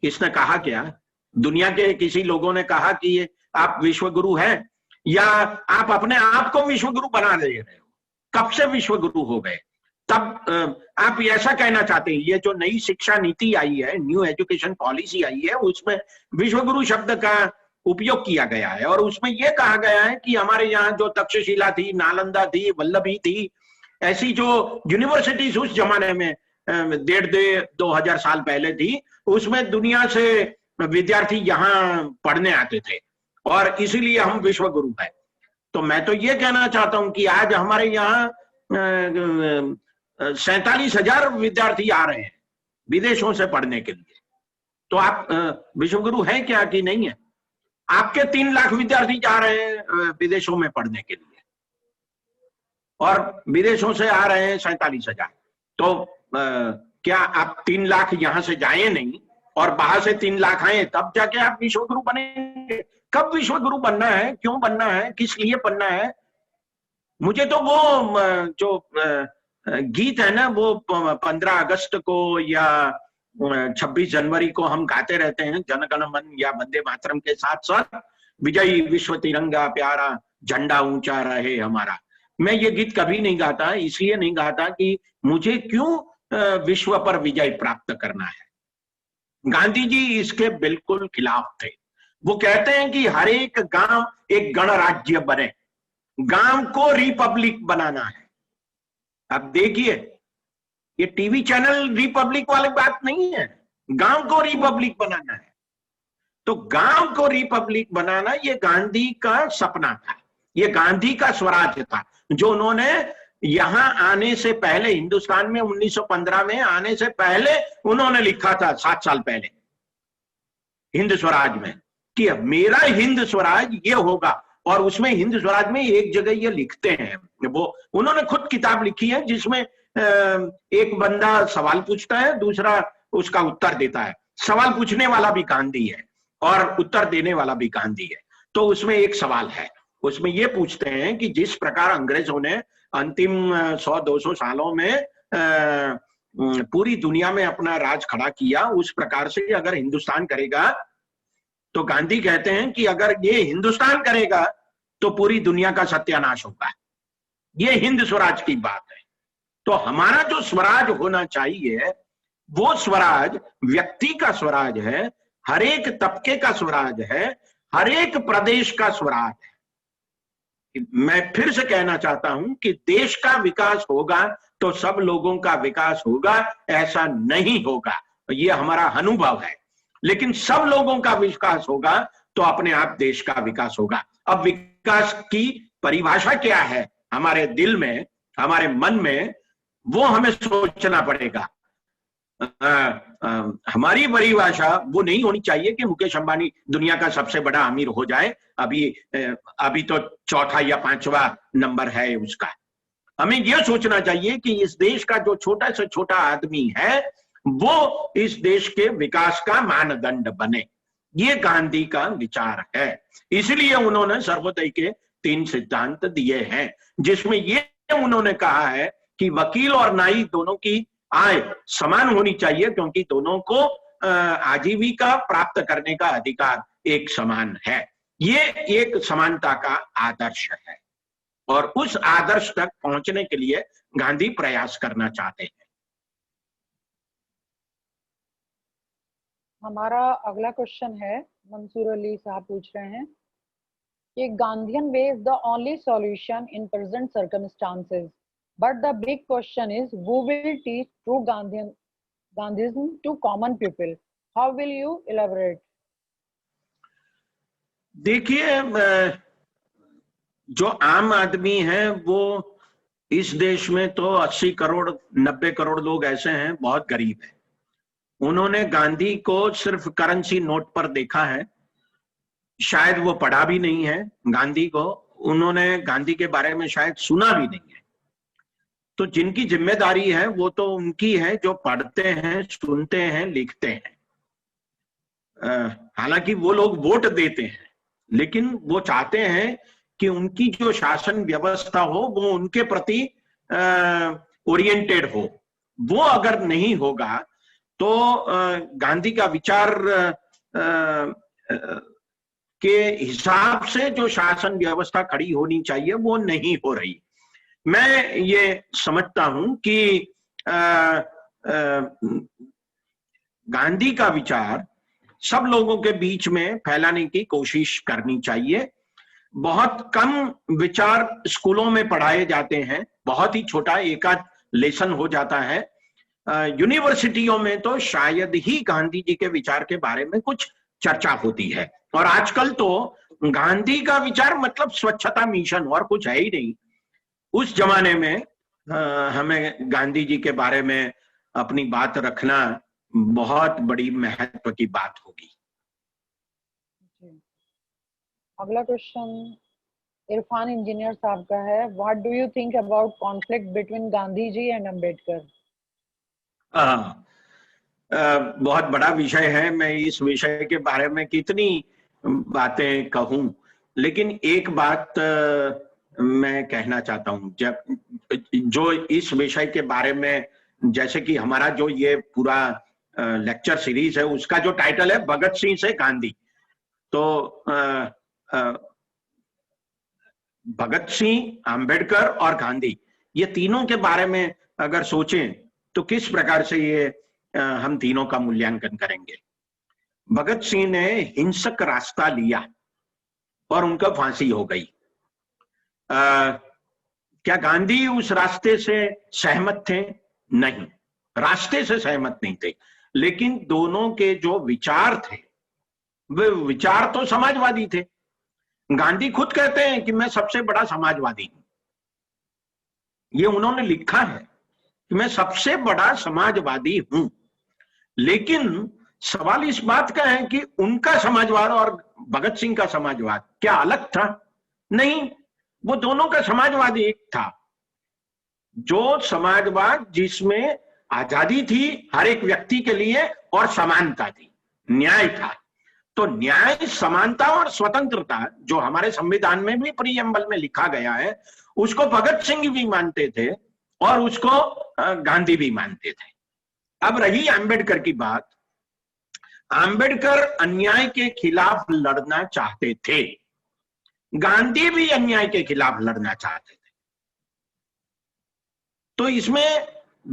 किसने कहा? क्या दुनिया के किसी लोगों ने कहा कि आप विश्व गुरु हैं, या आप अपने आप को विश्व गुरु बना दे रहे हो? कब से विश्व गुरु हो गए? तब आप ऐसा कहना चाहते हैं ये जो नई शिक्षा नीति आई है, न्यू एजुकेशन पॉलिसी आई है, उसमें विश्व गुरु शब्द का उपयोग किया गया है और उसमें यह कहा गया है कि हमारे यहाँ जो तक्षशिला थी, नालंदा थी, वल्लभी थी, ऐसी जो यूनिवर्सिटीज उस जमाने में $1,500-2,000 साल पहले थी, उसमें दुनिया से विद्यार्थी यहाँ पढ़ने आते थे और इसीलिए हम विश्व गुरु हैं। तो मैं तो ये कहना चाहता हूं कि आज हमारे यहाँ 47,000 विद्यार्थी आ रहे हैं विदेशों से पढ़ने के लिए। तो आप विश्व गुरु हैं क्या कि नहीं है? आपके 3 लाख विद्यार्थी जा रहे हैं विदेशों में पढ़ने के लिए और विदेशों से आ रहे हैं 47,000। तो क्या आप 3 लाख यहां से जाए नहीं और बाहर से 3 लाख आए तब जाके आप विश्व गुरु बनेंगे? कब विश्व गुरु बनना है, क्यों बनना है, किस लिए बनना है? मुझे तो वो जो गीत है ना, वो 15 अगस्त को या 26 जनवरी को हम गाते रहते हैं, जन गण मन या वंदे मातरम के साथ साथ विजयी विश्व तिरंगा प्यारा झंडा ऊंचा रहे हमारा। मैं ये गीत कभी नहीं गाता, इसलिए नहीं गाता कि मुझे क्यों विश्व पर विजय प्राप्त करना है। गांधी जी इसके बिल्कुल खिलाफ थे। वो कहते हैं कि हर एक गांव एक गणराज्य बने, गांव को रिपब्लिक बनाना है। अब देखिए, ये टीवी चैनल रिपब्लिक वाली बात नहीं है, गांव को रिपब्लिक बनाना है। तो गांव को रिपब्लिक बनाना ये गांधी का सपना था, ये गांधी का स्वराज था, जो उन्होंने यहां आने से पहले, हिंदुस्तान में 1915 में आने से पहले उन्होंने लिखा था, 7 साल पहले हिंद स्वराज में, कि मेरा हिंद स्वराज ये होगा। और उसमें हिंद स्वराज में एक जगह ये लिखते हैं, वो उन्होंने खुद किताब लिखी है जिसमें एक बंदा सवाल पूछता है, दूसरा उसका उत्तर देता है। सवाल पूछने वाला भी गांधी है और उत्तर देने वाला भी गांधी है। तो उसमें एक सवाल है, उसमें ये पूछते हैं कि जिस प्रकार अंग्रेजों ने अंतिम 100-200 सालों में पूरी दुनिया में अपना राज खड़ा किया, उस प्रकार से अगर हिंदुस्तान करेगा, तो गांधी कहते हैं कि अगर ये हिंदुस्तान करेगा तो पूरी दुनिया का सत्यानाश होगा। ये हिंद स्वराज की बात है। तो हमारा जो स्वराज होना चाहिए वो स्वराज व्यक्ति का स्वराज है, हर एक तबके का स्वराज है, हर एक प्रदेश का स्वराज है। मैं फिर से कहना चाहता हूं कि देश का विकास होगा तो सब लोगों का विकास होगा, ऐसा नहीं होगा, ये हमारा अनुभव है। लेकिन सब लोगों का विकास होगा तो अपने आप देश का विकास होगा। अब विकास की परिभाषा क्या है हमारे दिल में, हमारे मन में, वो हमें सोचना पड़ेगा। हमारी परिभाषा वो नहीं होनी चाहिए कि मुकेश अंबानी दुनिया का सबसे बड़ा अमीर हो जाए, अभी तो 4था या 5वां नंबर है उसका। हमें यह सोचना चाहिए कि इस देश का जो छोटा से छोटा आदमी है वो इस देश के विकास का मानदंड बने। ये गांधी का विचार है। इसलिए उन्होंने सर्वोदय के 3 सिद्धांत दिए हैं, जिसमें ये उन्होंने कहा है कि वकील और नाई दोनों की आय समान होनी चाहिए, क्योंकि दोनों को आजीविका प्राप्त करने का अधिकार एक समान है। ये एक समानता का आदर्श है और उस आदर्श तक पहुंचने के लिए गांधी प्रयास करना चाहते हैं। हमारा अगला क्वेश्चन है, मंसूर अली साहब पूछ रहे हैं कि Gandhian way is the only solution in present circumstances, but the big question is who will teach true Gandhism to common people? How will you elaborate? देखिए, जो आम आदमी है वो इस देश में तो 80 करोड़ 90 करोड़ लोग ऐसे हैं बहुत गरीब हैं। उन्होंने गांधी को सिर्फ करेंसी नोट पर देखा है, शायद वो पढ़ा भी नहीं है गांधी को, उन्होंने गांधी के बारे में शायद सुना भी नहीं है। तो जिनकी जिम्मेदारी है वो तो उनकी है, जो पढ़ते हैं, सुनते हैं, लिखते हैं। हालांकि वो लोग वोट देते हैं, लेकिन वो चाहते हैं कि उनकी जो शासन व्यवस्था हो वो उनके प्रति ओरिएंटेड हो। वो अगर नहीं होगा तो गांधी का विचार के हिसाब से जो शासन व्यवस्था खड़ी होनी चाहिए वो नहीं हो रही। मैं ये समझता हूं कि गांधी का विचार सब लोगों के बीच में फैलाने की कोशिश करनी चाहिए। बहुत कम विचार स्कूलों में पढ़ाए जाते हैं, बहुत ही छोटा एक आध लेसन हो जाता है। यूनिवर्सिटियों में तो शायद ही गांधी जी के विचार के बारे में कुछ चर्चा होती है। और आजकल तो गांधी का विचार मतलब स्वच्छता मिशन और कुछ है ही नहीं। उस जमाने में हमें गांधी जी के बारे में अपनी बात रखना बहुत बड़ी महत्व की बात होगी। अगला क्वेश्चन इरफान इंजीनियर साहब का है। What do you think about conflict between Gandhi ji and Ambedkar? बहुत बड़ा विषय है। मैं इस विषय के बारे में कितनी बातें कहूं, लेकिन एक बात मैं कहना चाहता हूं। जब जो इस विषय के बारे में, जैसे कि हमारा जो ये पूरा लेक्चर सीरीज है उसका जो टाइटल है भगत सिंह से गांधी, तो भगत सिंह, अंबेडकर और गांधी, ये तीनों के बारे में अगर सोचें तो किस प्रकार से ये हम तीनों का मूल्यांकन करेंगे। भगत सिंह ने हिंसक रास्ता लिया और उनका फांसी हो गई। क्या गांधी उस रास्ते से सहमत थे? नहीं, रास्ते से सहमत नहीं थे, लेकिन दोनों के जो विचार थे वे विचार तो समाजवादी थे। गांधी खुद कहते हैं कि मैं सबसे बड़ा समाजवादी हूं। ये उन्होंने लिखा है कि मैं सबसे बड़ा समाजवादी हूं। लेकिन सवाल इस बात का है कि उनका समाजवाद और भगत सिंह का समाजवाद क्या अलग था? नहीं, वो दोनों का समाजवाद एक था। जो समाजवाद जिसमें आजादी थी हर एक व्यक्ति के लिए और समानता थी, न्याय था। तो न्याय, समानता और स्वतंत्रता जो हमारे संविधान में भी प्रीएम्बल में लिखा गया है, उसको भगत सिंह भी मानते थे और उसको गांधी भी मानते थे। अब रही अंबेडकर की बात। अंबेडकर अन्याय के खिलाफ लड़ना चाहते थे, गांधी भी अन्याय के खिलाफ लड़ना चाहते थे। तो इसमें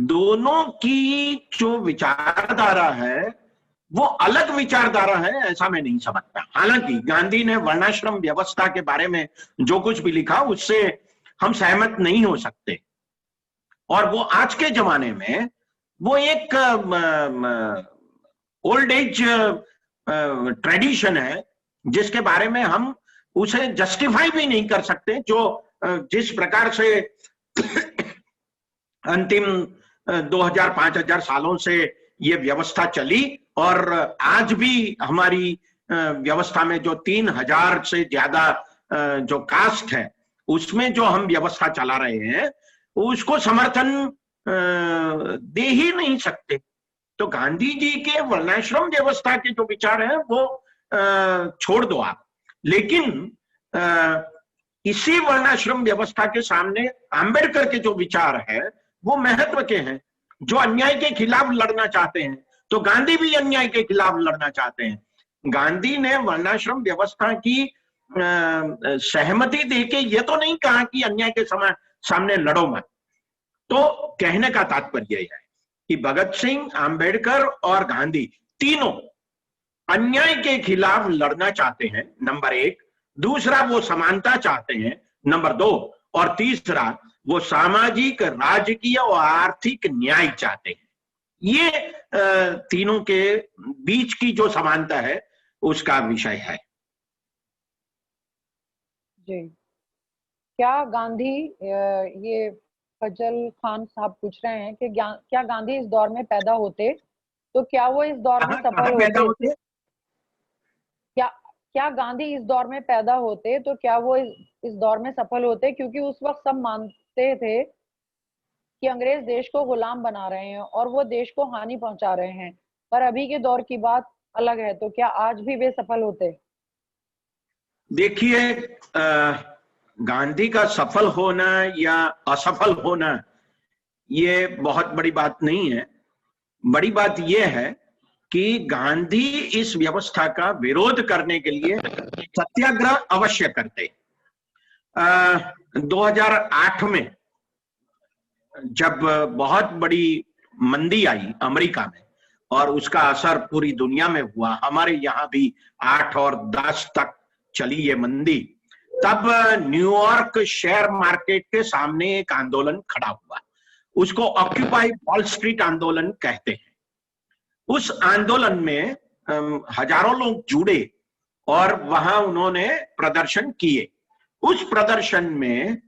दोनों की जो विचारधारा है वो अलग विचारधारा है, ऐसा मैं नहीं समझता। हालांकि गांधी ने वर्णाश्रम व्यवस्था के बारे में जो कुछ भी लिखा उससे हम सहमत नहीं हो सकते, और वो आज के जमाने में वो एक ओल्ड एज ट्रेडिशन है जिसके बारे में हम उसे जस्टिफाई भी नहीं कर सकते। जो जिस प्रकार से अंतिम 2000-5000 सालों से ये व्यवस्था चली और आज भी हमारी व्यवस्था में जो 3000 से ज्यादा जो कास्ट है उसमें जो हम व्यवस्था चला रहे हैं उसको समर्थन दे ही नहीं सकते। तो गांधी जी के वर्णाश्रम व्यवस्था के जो विचार हैं वो छोड़ दो आप, लेकिन इसी वर्णाश्रम व्यवस्था के सामने अंबेडकर के जो विचार है वो महत्व के हैं, जो अन्याय के खिलाफ लड़ना चाहते हैं। तो गांधी भी अन्याय के खिलाफ लड़ना चाहते हैं। गांधी ने वर्णाश्रम व्यवस्था की सहमति देके ये तो नहीं कहा कि अन्याय के सामने लड़ो मत। तो कहने का तात्पर्य यह है कि भगत सिंह, अंबेडकर और गांधी तीनों अन्याय के खिलाफ लड़ना चाहते हैं, नंबर एक। दूसरा, वो समानता चाहते हैं, नंबर दो। और तीसरा, वो सामाजिक, राजकीय और आर्थिक न्याय चाहते हैं। ये तीनों के बीच की जो समानता है उसका विषय है। जी, क्या गांधी, ये फजल खान साहब पूछ रहे हैं कि क्या गांधी इस दौर में पैदा होते तो क्या वो इस दौर में सफल होते? क्या गांधी इस दौर में पैदा होते तो क्या वो इस दौर में सफल होते? क्योंकि उस वक्त सब मानते थे कि अंग्रेज देश को गुलाम बना रहे हैं और वो देश को हानि पहुंचा रहे हैं, पर अभी के दौर की बात अलग है। तो क्या आज भी वे सफल होते? देखिए, गांधी का सफल होना या असफल होना ये बहुत बड़ी बात नहीं है। बड़ी बात यह है कि गांधी इस व्यवस्था का विरोध करने के लिए सत्याग्रह अवश्य करते। 2008 में जब बहुत बड़ी मंदी आई अमेरिका में और उसका असर पूरी दुनिया में हुआ, हमारे यहाँ भी 8 और 10 तक चली ये मंदी, तब न्यूयॉर्क शेयर मार्केट के सामने एक आंदोलन खड़ा हुआ उसको ऑक्यूपाई वॉल स्ट्रीट आंदोलन कहते हैं। उस आंदोलन में हजारों लोग जुड़े और वहां उन्होंने प्रदर्शन किए। उस प्रदर्शन में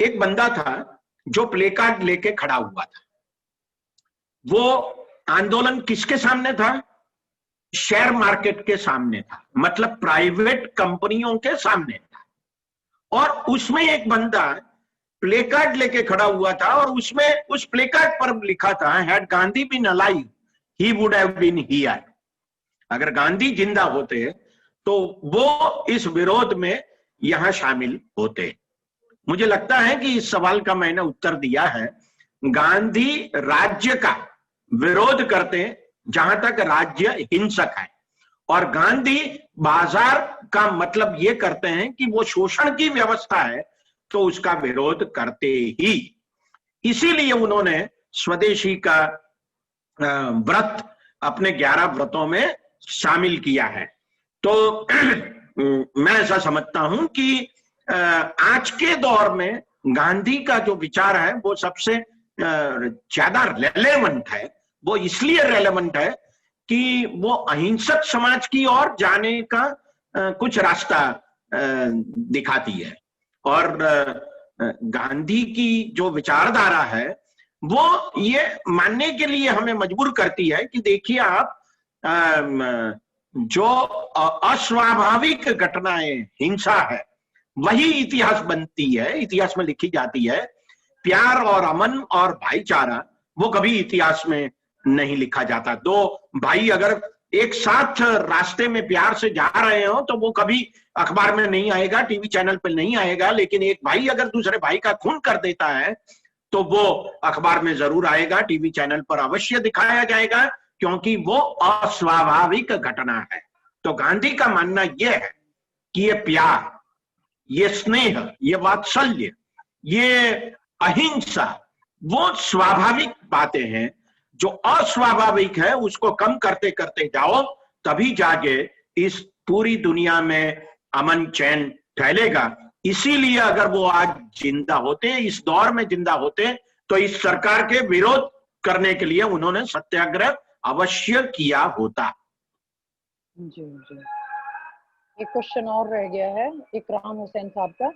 एक बंदा था जो प्ले कार्ड लेके खड़ा हुआ था। वो आंदोलन किसके सामने था? शेयर मार्केट के सामने था, मतलब प्राइवेट कंपनियों के सामने था। और उसमें एक बंदा प्ले कार्ड लेके खड़ा हुआ था और उसमें उस प्ले कार्ड पर लिखा था, had Gandhi been alive he would have been here. अगर गांधी जिंदा होते तो वो इस विरोध में यहां शामिल होते। मुझे लगता है कि इस सवाल का मैंने उत्तर दिया है। गांधी राज्य का विरोध करते जहां तक राज्य हिंसक है, और गांधी बाजार का मतलब ये करते हैं कि वो शोषण की व्यवस्था है, तो उसका विरोध करते ही। इसीलिए उन्होंने स्वदेशी का व्रत अपने 11 व्रतों में शामिल किया है। तो मैं ऐसा समझता हूं कि आज के दौर में गांधी का जो विचार है वो सबसे ज्यादा रेलेवेंट है। वो इसलिए रेलेवेंट है कि वो अहिंसक समाज की ओर जाने का कुछ रास्ता दिखाती है। और गांधी की जो विचारधारा है वो ये मानने के लिए हमें मजबूर करती है कि देखिए आप, जो अस्वाभाविक घटनाएं, हिंसा है, वही इतिहास बनती है, इतिहास में लिखी जाती है। प्यार और अमन और भाईचारा वो कभी इतिहास में नहीं लिखा जाता। दो भाई अगर एक साथ रास्ते में प्यार से जा रहे हो तो वो कभी अखबार में नहीं आएगा, टीवी चैनल पर नहीं आएगा। लेकिन एक भाई अगर दूसरे भाई का खून कर देता है तो वो अखबार में जरूर आएगा, टीवी चैनल पर अवश्य दिखाया जाएगा, क्योंकि वो अस्वाभाविक घटना है। तो गांधी का मानना यह है कि ये प्यार, ये स्नेह, ये वात्सल्य, ये अहिंसा वो स्वाभाविक बातें हैं। जो अस्वाभाविक है उसको कम करते करते जाओ, तभी जाके इस पूरी दुनिया में अमन चैन फैलेगा। इसीलिए अगर वो आज जिंदा होते, इस दौर में जिंदा होते, तो इस सरकार के विरोध करने के लिए उन्होंने सत्याग्रह अवश्य किया होता। जी जी। एक क्वेश्चन और रह गया है इकराम हुसैन साहब का।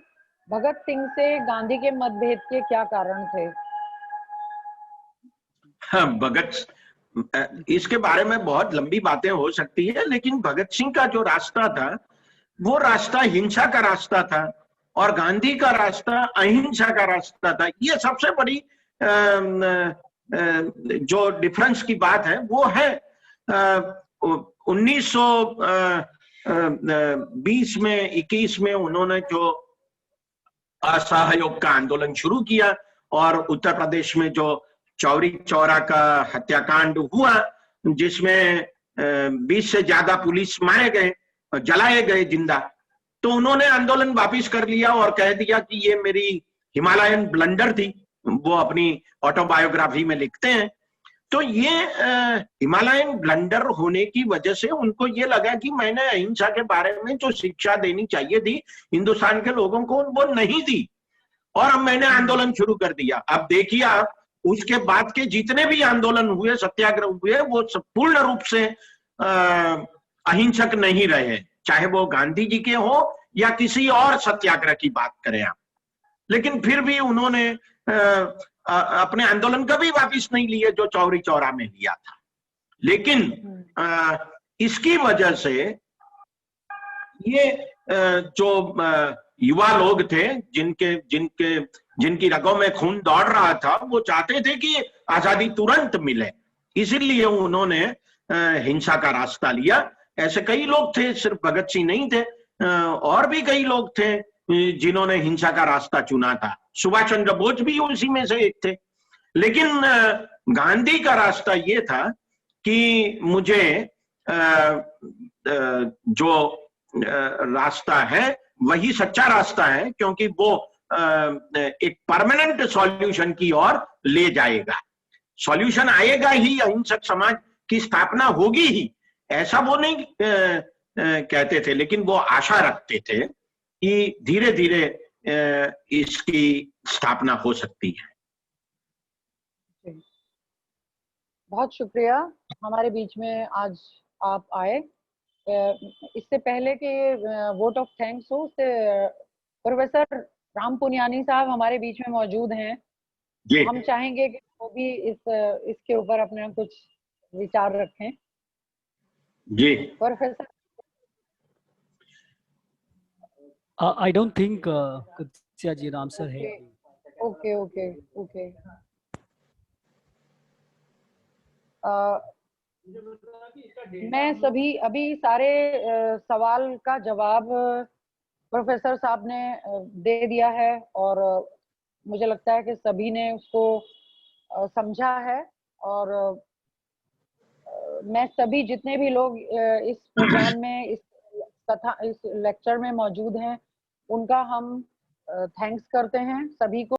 भगत सिंह से गांधी के मतभेद के क्या कारण थे? हाँ, इसके बारे में बहुत लंबी बातें हो सकती है, लेकिन भगत सिंह का जो रास्ता था वो रास्ता हिंसा का रास्ता था और गांधी का रास्ता अहिंसा का रास्ता था। ये सबसे बड़ी जो डिफरेंस की बात है वो है 1920 में 21 में उन्होंने जो असहयोग का आंदोलन शुरू किया और उत्तर प्रदेश में जो चौरी चौरा का हत्याकांड हुआ, जिसमें 20 से ज्यादा पुलिस मारे गए, जलाए गए जिंदा, तो उन्होंने आंदोलन वापस कर लिया और कह दिया कि ये मेरी हिमालयन ब्लंडर थी। वो अपनी ऑटोबायोग्राफी में लिखते हैं। तो ये हिमालयन ब्लंडर होने की वजह से उनको ये लगा कि मैंने अहिंसा के बारे में जो शिक्षा देनी चाहिए थी हिंदुस्तान के लोगों को, वो नहीं दी, और अब मैंने आंदोलन शुरू कर दिया। अब देखिए आप, उसके बाद के जितने भी आंदोलन हुए, सत्याग्रह हुए, वो पूर्ण रूप से अहिंसक नहीं रहे, चाहे वो गांधी जी के हो या किसी और सत्याग्रह की बात करें आप। लेकिन फिर भी उन्होंने अपने आंदोलन कभी वापिस नहीं लिए जो चौरी चौरा में लिया था। लेकिन इसकी वजह से ये जो युवा लोग थे जिनकी रगों में खून दौड़ रहा था, वो चाहते थे कि आजादी तुरंत मिले, इसीलिए उन्होंने हिंसा का रास्ता लिया। ऐसे कई लोग थे, सिर्फ भगत सिंह नहीं थे, और भी कई लोग थे जिन्होंने हिंसा का रास्ता चुना था। सुभाष चंद्र बोस भी उसी में से एक थे। लेकिन गांधी का रास्ता ये था कि मुझे जो रास्ता है वही सच्चा रास्ता है, क्योंकि वो एक परमानेंट सॉल्यूशन की ओर ले जाएगा। सॉल्यूशन आएगा ही, अहिंसक समाज की स्थापना होगी ही, ऐसा वो नहीं कहते थे, लेकिन वो आशा रखते थे कि धीरे धीरे इसकी स्थापना हो सकती है। बहुत शुक्रिया हमारे बीच में आज आप आए। इससे पहले कि वोट ऑफ थैंक्स हो, उससे प्रोफेसर राम पुनियानी साहब हमारे बीच में मौजूद हैं। जी हम चाहेंगे कि वो भी इसके ऊपर अपने कुछ विचार रखें। जी professor. I don't think Kutsia ji Ram sir है। Okay okay okay. मैं सभी अभी सारे सवाल का जवाब प्रोफेसर साहब ने दे दिया है और मुझे लगता है कि सभी ने उसको समझा है। और मैं सभी जितने भी लोग इस प्रोग्राम में इस लेक्चर में मौजूद हैं उनका हम थैंक्स करते हैं सभी को।